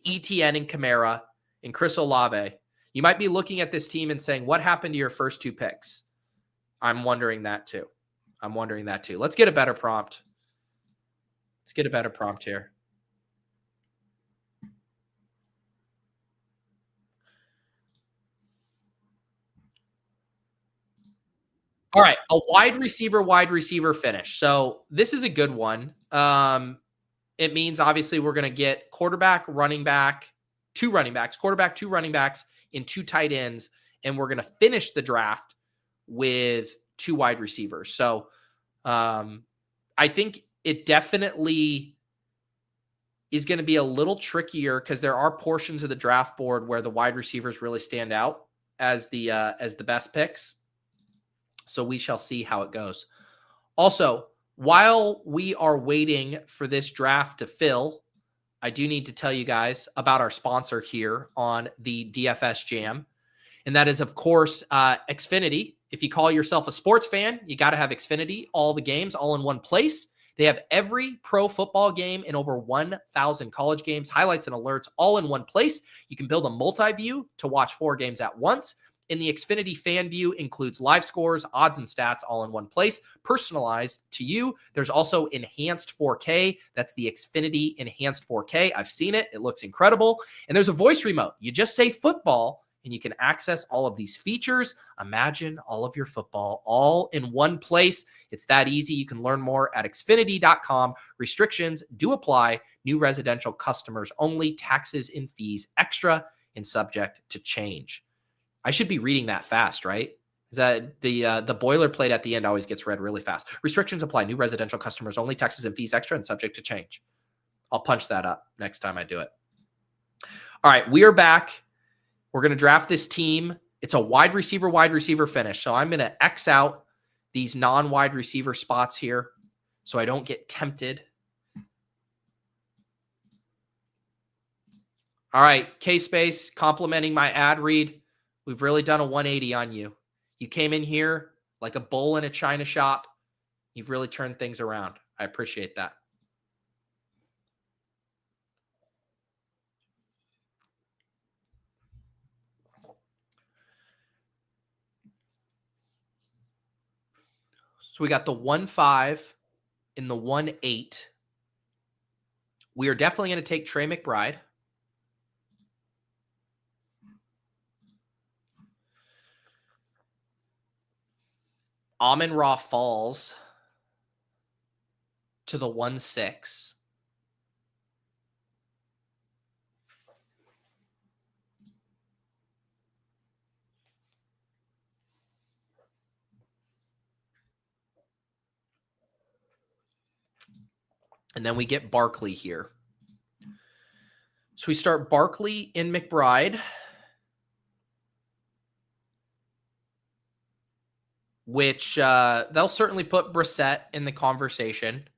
ETN and Kamara, and Chris Olave. You might be looking at this team and saying, what happened to your first 2 picks? I'm wondering that too. Let's get a better prompt. Here. All right, a wide receiver finish. So this is a good one. It means obviously we're going to get quarterback, running back, 2 running backs, quarterback, 2 running backs, and 2 tight ends, and we're going to finish the draft with 2 wide receivers. So I think it definitely is going to be a little trickier because there are portions of the draft board where the wide receivers really stand out as the best picks. So we shall see how it goes. Also, while we are waiting for this draft to fill, I do need to tell you guys about our sponsor here on the DFS Jam. And that is, of course, Xfinity. If you call yourself a sports fan, you got to have Xfinity, all the games, all in one place. They have every pro football game and over 1,000 college games, highlights and alerts, all in one place. You can build a multi-view to watch 4 games at once. And the Xfinity fan view includes live scores, odds, and stats all in one place, personalized to you. There's also enhanced 4K. That's the Xfinity enhanced 4K. I've seen it. It looks incredible. And there's a voice remote. You just say football, and you can access all of these features. Imagine all of your football all in one place. It's that easy. You can learn more at xfinity.com. Restrictions do apply. New residential customers only. Taxes and fees extra and subject to change. I should be reading that fast, right? Is that the boilerplate at the end always gets read really fast. Restrictions apply. New residential customers only. Taxes and fees extra and subject to change. I'll punch that up next time I do it. All right, we are back. We're going to draft this team. It's a wide receiver finish. So I'm going to X out these non-wide receiver spots here so I don't get tempted. All right, K-Space complimenting my ad read. We've really done a 180 on you. You came in here like a bull in a china shop. You've really turned things around. I appreciate that. So we got the 1-5 and the 1-8. We are definitely going to take Trey McBride. Amon-Ra falls to the 1-6. And then we get Barkley here. So we start Barkley in McBride, which they'll certainly put Brissett in the conversation.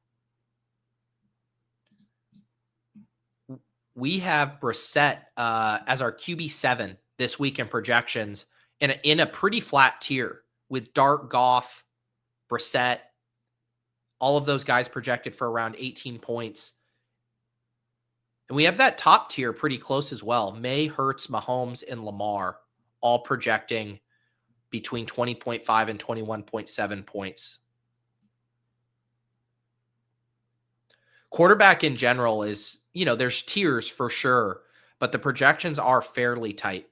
We have Brissett as our QB7 this week in projections in a pretty flat tier with Dart, Goff, Brissett, all of those guys projected for around 18 points. And we have that top tier pretty close as well. May, Hurts, Mahomes, and Lamar all projecting between 20.5 and 21.7 points. Quarterback in general is, there's tiers for sure, but the projections are fairly tight.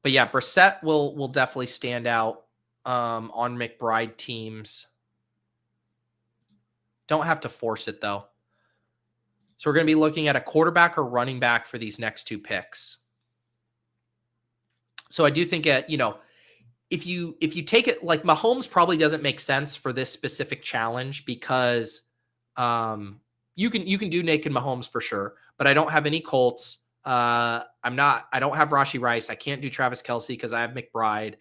But yeah, Brissett will definitely stand out on McBride teams. Don't have to force it, though. So we're going to be looking at a quarterback or running back for these next 2 picks. So I do think, if you take it, like Mahomes probably doesn't make sense for this specific challenge because you can do naked Mahomes for sure, but I don't have any Colts. I don't have Rashee Rice. I can't do Travis Kelce because I have McBride.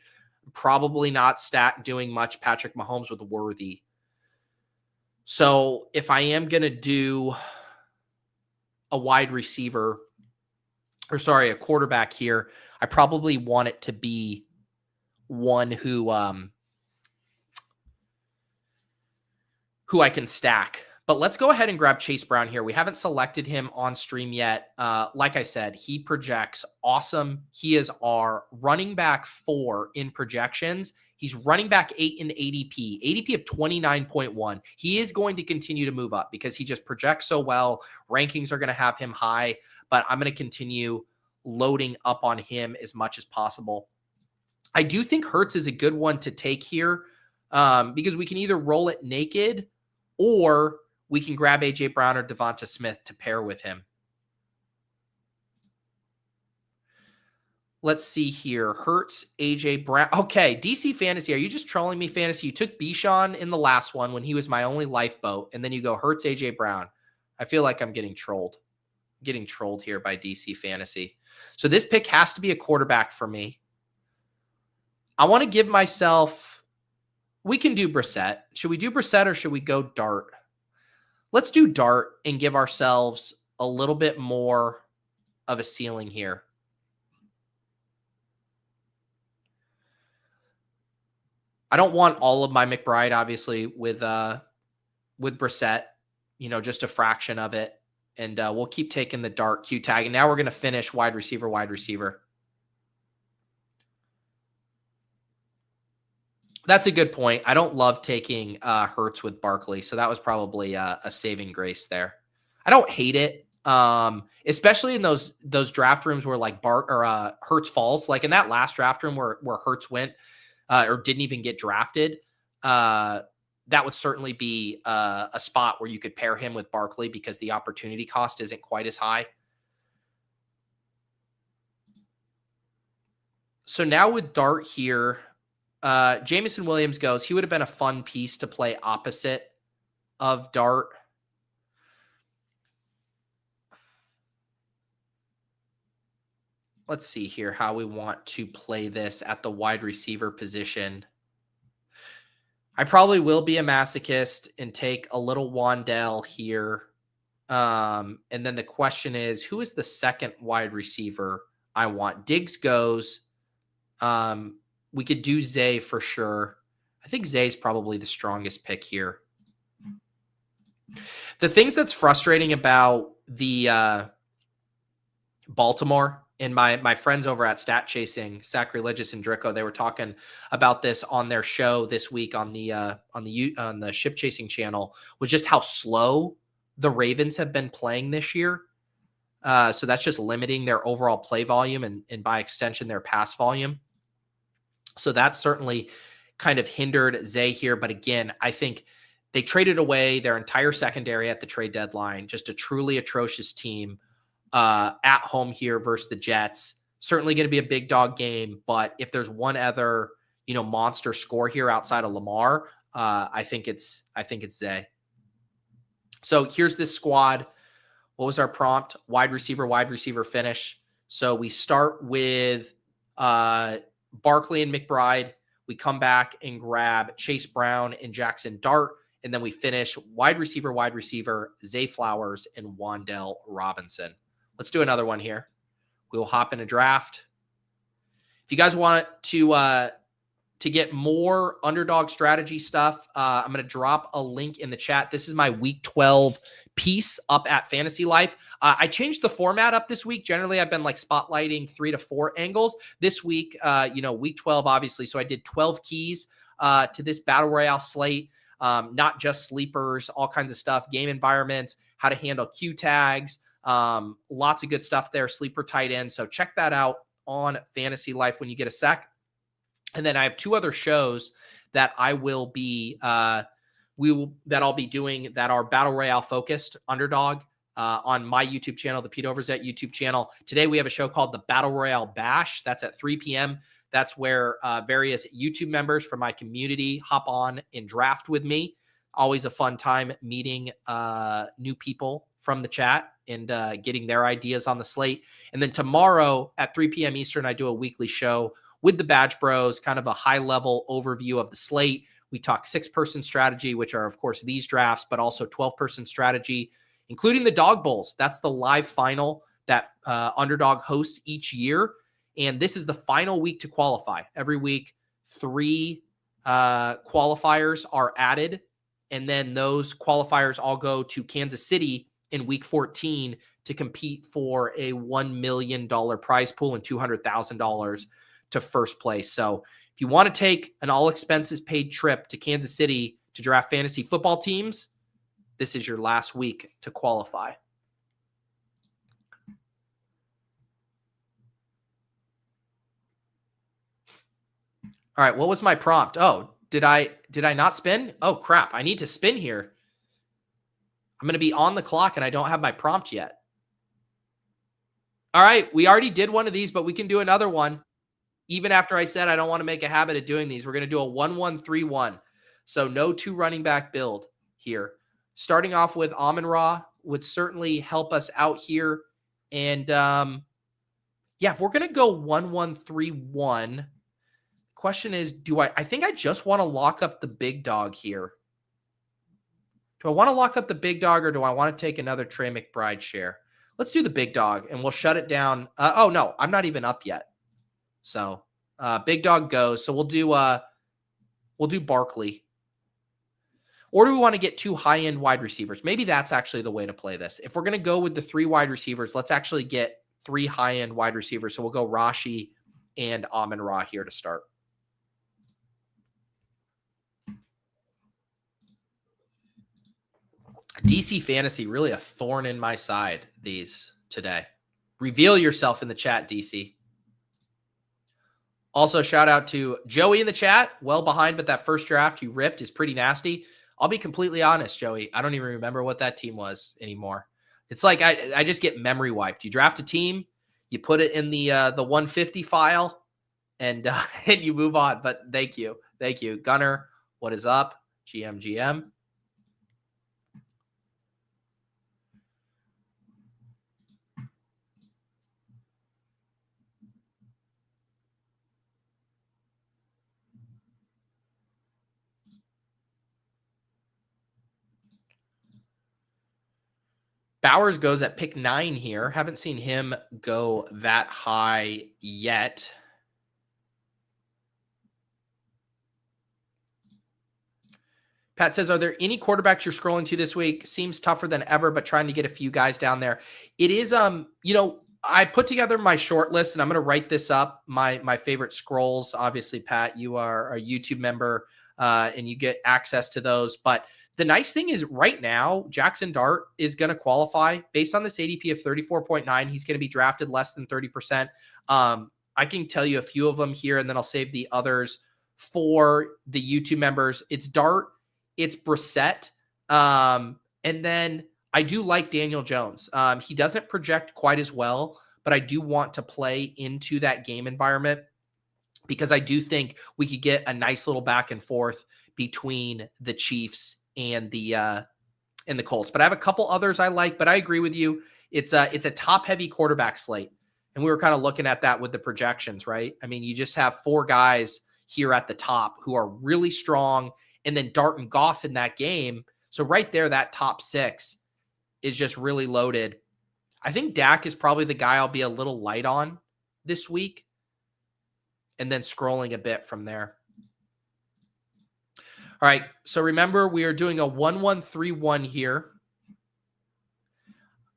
Probably not doing much Patrick Mahomes with Worthy. So if I am going to do a wide receiver, a quarterback here, I probably want it to be one who I can stack. But let's go ahead and grab Chase Brown here. We haven't selected him on stream yet. Like I said, he projects awesome. He is our running back 4 in projections. He's running back 8 in ADP of 29.1. He is going to continue to move up because he just projects so well. Rankings are going to have him high, but I'm going to continue loading up on him as much as possible. I do think Hurts is a good one to take here because we can either roll it naked or we can grab A.J. Brown or Devonta Smith to pair with him. Let's see here. Hurts, A.J. Brown. Okay, DC Fantasy, are you just trolling me, Fantasy? You took Bichon in the last one when he was my only lifeboat, and then you go Hurts, A.J. Brown. I feel like I'm getting trolled. Getting trolled here by DC Fantasy. So this pick has to be a quarterback for me. I want to give myself... We can do Brissett. Should we do Brissett or should we go Dart? Let's do Dart and give ourselves a little bit more of a ceiling here. I don't want all of my McBride, obviously, with Brissett, just a fraction of it. And we'll keep taking the Dart Q tag. And now we're going to finish wide receiver. That's a good point. I don't love taking Hurts with Barkley, so that was probably a saving grace there. I don't hate it, especially in those draft rooms where like Hurts falls. Like in that last draft room where Hurts went or didn't even get drafted, that would certainly be a spot where you could pair him with Barkley because the opportunity cost isn't quite as high. So now with Dart here, Jameson Williams goes. He would have been a fun piece to play opposite of Dart. Let's see here how we want to play this at the wide receiver position. I probably will be a masochist and take a little Wandell here. And then the question is, who is the second wide receiver I want? Diggs goes. We could do Zay for sure. I think Zay's probably the strongest pick here. The things that's frustrating about the Baltimore and my friends over at Stat Chasing, Sacrilegious and Drico, they were talking about this on their show this week on the Ship Chasing channel, was just how slow the Ravens have been playing this year. So that's just limiting their overall play volume and by extension their pass volume. So that certainly kind of hindered Zay here. But again, I think they traded away their entire secondary at the trade deadline. Just a truly atrocious team at home here versus the Jets. Certainly going to be a big dog game. But if there's one other, monster score here outside of Lamar, I think it's Zay. So here's this squad. What was our prompt? Wide receiver finish. So we start with Barkley and McBride. We come back and grab Chase Brown and Jackson Dart. And then we finish wide receiver, Zay Flowers and Wandell Robinson. Let's do another one here. We will hop in a draft. If you guys want to get more underdog strategy stuff, I'm going to drop a link in the chat. This is my week 12 piece up at Fantasy Life. I changed the format up this week. Generally, I've been like spotlighting 3 to 4 angles. This week, week 12, obviously. So I did 12 keys to this Battle Royale slate, not just sleepers, all kinds of stuff, game environments, how to handle Q tags, lots of good stuff there, sleeper tight end. So check that out on Fantasy Life when you get a sec. And then I have 2 other shows that I will be that I'll be doing that are Battle Royale focused, underdog, on my YouTube channel, the Peter Overzet YouTube channel. Today we have a show called the Battle Royale Bash. That's at 3 p.m. That's where various YouTube members from my community hop on and draft with me. Always a fun time meeting new people from the chat and getting their ideas on the slate. And then tomorrow at 3 p.m. Eastern, I do a weekly show with the Badge Bros, kind of a high-level overview of the slate. We talk 6-person strategy, which are, of course, these drafts, but also 12-person strategy including the Dog Bowls. That's the live final that Underdog hosts each year. And this is the final week to qualify. Every week, 3 qualifiers are added. And then those qualifiers all go to Kansas City in week 14 to compete for a $1 million prize pool and $200,000 to first place. So if you want to take an all expenses paid trip to Kansas City to draft fantasy football teams, this is your last week to qualify. All right, what was my prompt? Oh, did I not spin? Oh crap, I need to spin here. I'm going to be on the clock and I don't have my prompt yet. All right, we already did one of these, but we can do another one. Even after I said I don't want to make a habit of doing these, we're going to do a 1-1-3-1. So no 2 running back build here. Starting off with Amon-Ra would certainly help us out here. And yeah, if we're going to go 1-1-3-1, question is, I think I just want to lock up the big dog here. Do I want to lock up the big dog or do I want to take another Trey McBride share? Let's do the big dog and we'll shut it down. Oh no, I'm not even up yet. So big dog goes. So we'll do Barkley. Or do we want to get 2 high-end wide receivers? Maybe that's actually the way to play this. If we're going to go with the 3 wide receivers, let's actually get 3 high-end wide receivers. So we'll go Rashi and Amon-Ra here to start. DC Fantasy, really a thorn in my side these today. Reveal yourself in the chat, DC. Also, shout out to Joey in the chat. Well behind, but that first draft you ripped is pretty nasty. I'll be completely honest, Joey. I don't even remember what that team was anymore. It's like I just get memory wiped. You draft a team, you put it in the 150 file, and you move on. But thank you. Gunner, what is up? GM. Bowers goes at pick 9 here. Haven't seen him go that high yet. Pat says, are there any quarterbacks you're scrolling to this week? Seems tougher than ever, but trying to get a few guys down there. It is, I put together my short list and I'm going to write this up. My favorite scrolls. Obviously, Pat, you are a YouTube member and you get access to those. But the nice thing is right now, Jackson Dart is going to qualify based on this ADP of 34.9. He's going to be drafted less than 30%. I can tell you a few of them here, and then I'll save the others for the YouTube members. It's Dart, it's Brissett, and then I do like Daniel Jones. He doesn't project quite as well, but I do want to play into that game environment because I do think we could get a nice little back and forth between the Chiefs and the Colts. But I have a couple others I like, but I agree with you. It's a top heavy quarterback slate. And we were kind of looking at that with the projections, right? I mean, you just have 4 guys here at the top who are really strong, and then Dart and Goff in that game. So right there, that top 6 is just really loaded. I think Dak is probably the guy I'll be a little light on this week, and then scrolling a bit from there. All right, so remember, we are doing a 1-1-3-1 here.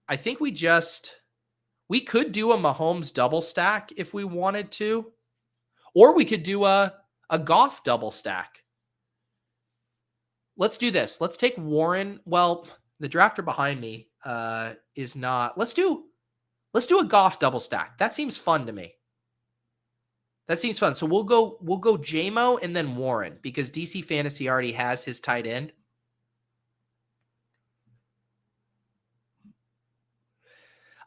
I think we could do a Mahomes double stack if we wanted to, or we could do a Goff double stack. Let's do this. Let's take Warren. Well, the drafter behind me is not. Let's do a Goff double stack. That seems fun to me. That seems fun. So we'll go JMO and then Warren because DC Fantasy already has his tight end.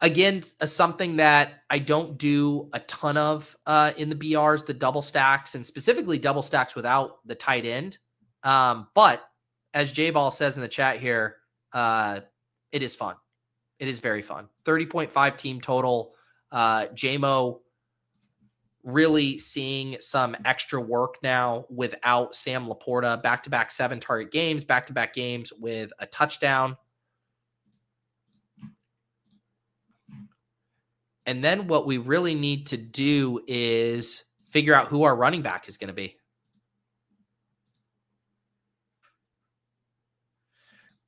Again, something that I don't do a ton of in the BRs, the double stacks, and specifically double stacks without the tight end. But as J-Ball says in the chat here, it is fun. It is very fun. 30.5 team total. JMO really seeing some extra work now without Sam Laporta. Back-to-back 7 target games, back-to-back games with a touchdown. And then what we really need to do is figure out who our running back is going to be.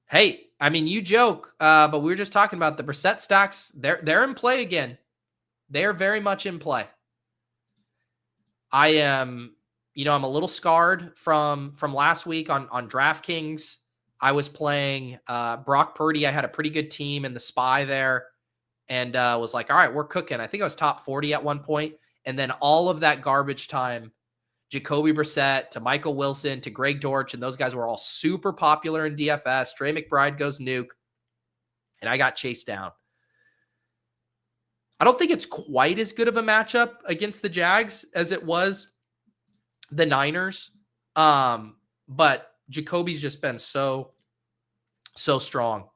Hey, I mean, you joke, but we were just talking about the Brissett stocks. They're in play again. They're very much in play. I am, I'm a little scarred from last week on DraftKings. I was playing Brock Purdy. I had a pretty good team in the SPY there, and was like, all right, we're cooking. I think I was top 40 at one point, and then all of that garbage time, Jacoby Brissett to Michael Wilson to Greg Dortch, and those guys were all super popular in DFS. Trey McBride goes nuke, and I got chased down. I don't think it's quite as good of a matchup against the Jags as it was the Niners. But Jacoby's just been so strong.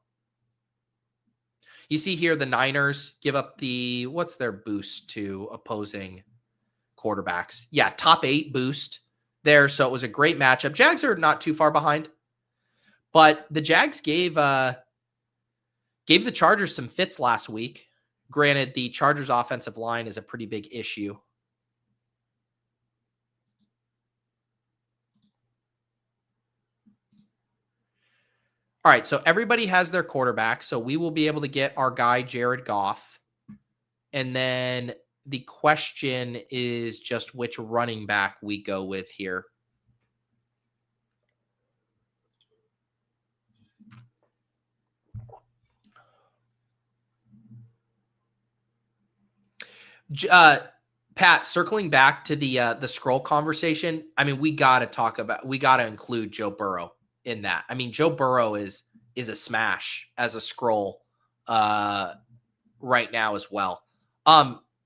You see here the Niners give up what's their boost to opposing quarterbacks? Yeah, top 8 boost there. So it was a great matchup. Jags are not too far behind, but the Jags gave the Chargers some fits last week. Granted, the Chargers offensive line is a pretty big issue. All right, so everybody has their quarterback, so we will be able to get our guy Jared Goff. And then the question is just which running back we go with here. Pat, circling back to the scroll conversation, I mean, we got to include Joe Burrow in that. I mean, Joe Burrow is a smash as a scroll right now as well.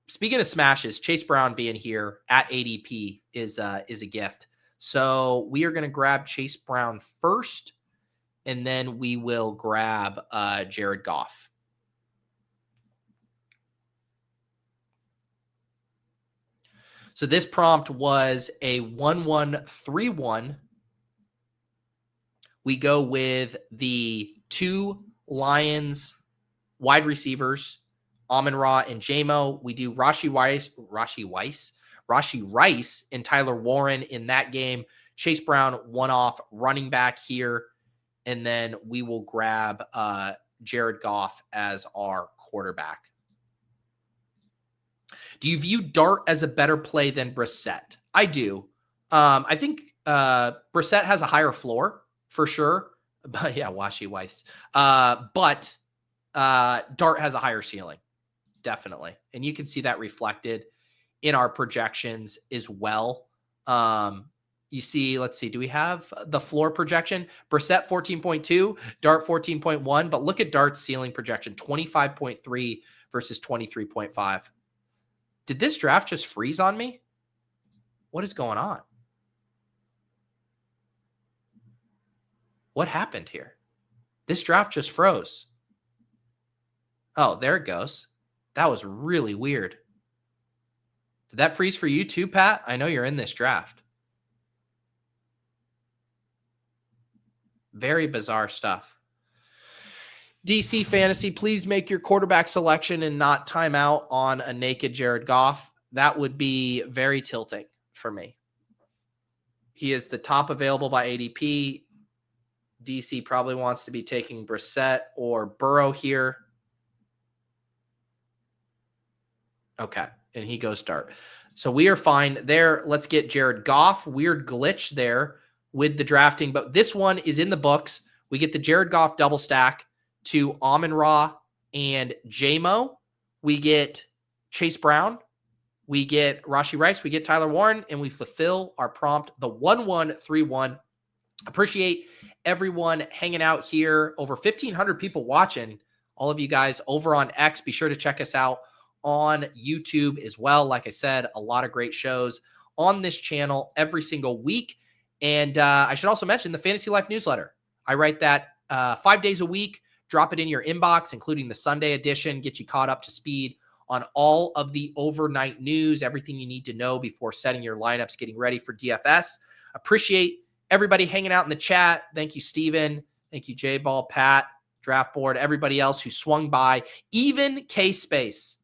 Speaking of smashes, Chase Brown being here at ADP is a gift. So we are going to grab Chase Brown first, and then we will grab Jared Goff. So this prompt was a 1-1-3-1. We go with the 2 Lions wide receivers, Amon-Ra and J-Mo. We do Rashee Rice and Tyler Warren in that game. Chase Brown, one-off running back here. And then we will grab Jared Goff as our quarterback. Do you view Dart as a better play than Brissett? I do. I think Brissett has a higher floor for sure. But yeah, Rashee Rice. But Dart has a higher ceiling, definitely. And you can see that reflected in our projections as well. You see, let's see, do we have the floor projection? Brissett 14.2, Dart 14.1. But look at Dart's ceiling projection, 25.3 versus 23.5. Did this draft just freeze on me? What is going on? What happened here? This draft just froze. Oh, there it goes. That was really weird. Did that freeze for you too, Pat? I know you're in this draft. Very bizarre stuff. DC Fantasy, please make your quarterback selection and not time out on a naked Jared Goff. That would be very tilting for me. He is the top available by ADP. DC probably wants to be taking Brissett or Burrow here. Okay, and he goes Dart. So we are fine there. Let's get Jared Goff. Weird glitch there with the drafting, but this one is in the books. We get the Jared Goff double stack to Amon-Ra and J-Mo. We get Chase Brown. We get Rashee Rice. We get Tyler Warren, and we fulfill our prompt, the 1-1-3-1. Appreciate everyone hanging out here. Over 1,500 people watching. All of you guys over on X, be sure to check us out on YouTube as well. Like I said, a lot of great shows on this channel every single week. And I should also mention the Fantasy Life newsletter. I write that 5 days a week. Drop it in your inbox, including the Sunday edition, get you caught up to speed on all of the overnight news, everything you need to know before setting your lineups, getting ready for DFS. Appreciate everybody hanging out in the chat. Thank you, Steven. Thank you, J-Ball, Pat, Draft Board, everybody else who swung by, even K-Space.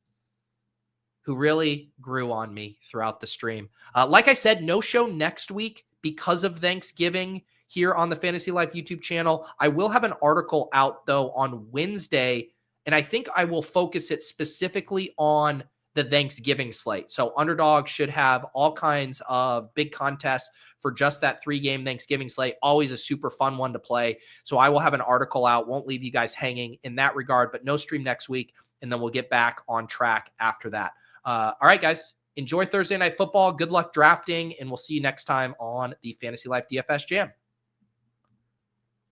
who really grew on me throughout the stream. Like I said, no show next week because of Thanksgiving here on the Fantasy Life YouTube channel. I will have an article out, though, on Wednesday, and I think I will focus it specifically on the Thanksgiving slate. So Underdog should have all kinds of big contests for just that 3-game Thanksgiving slate. Always a super fun one to play. So I will have an article out. Won't leave you guys hanging in that regard, but no stream next week. And then we'll get back on track after that. All right, guys. Enjoy Thursday Night Football. Good luck drafting, and we'll see you next time on the Fantasy Life DFS Jam.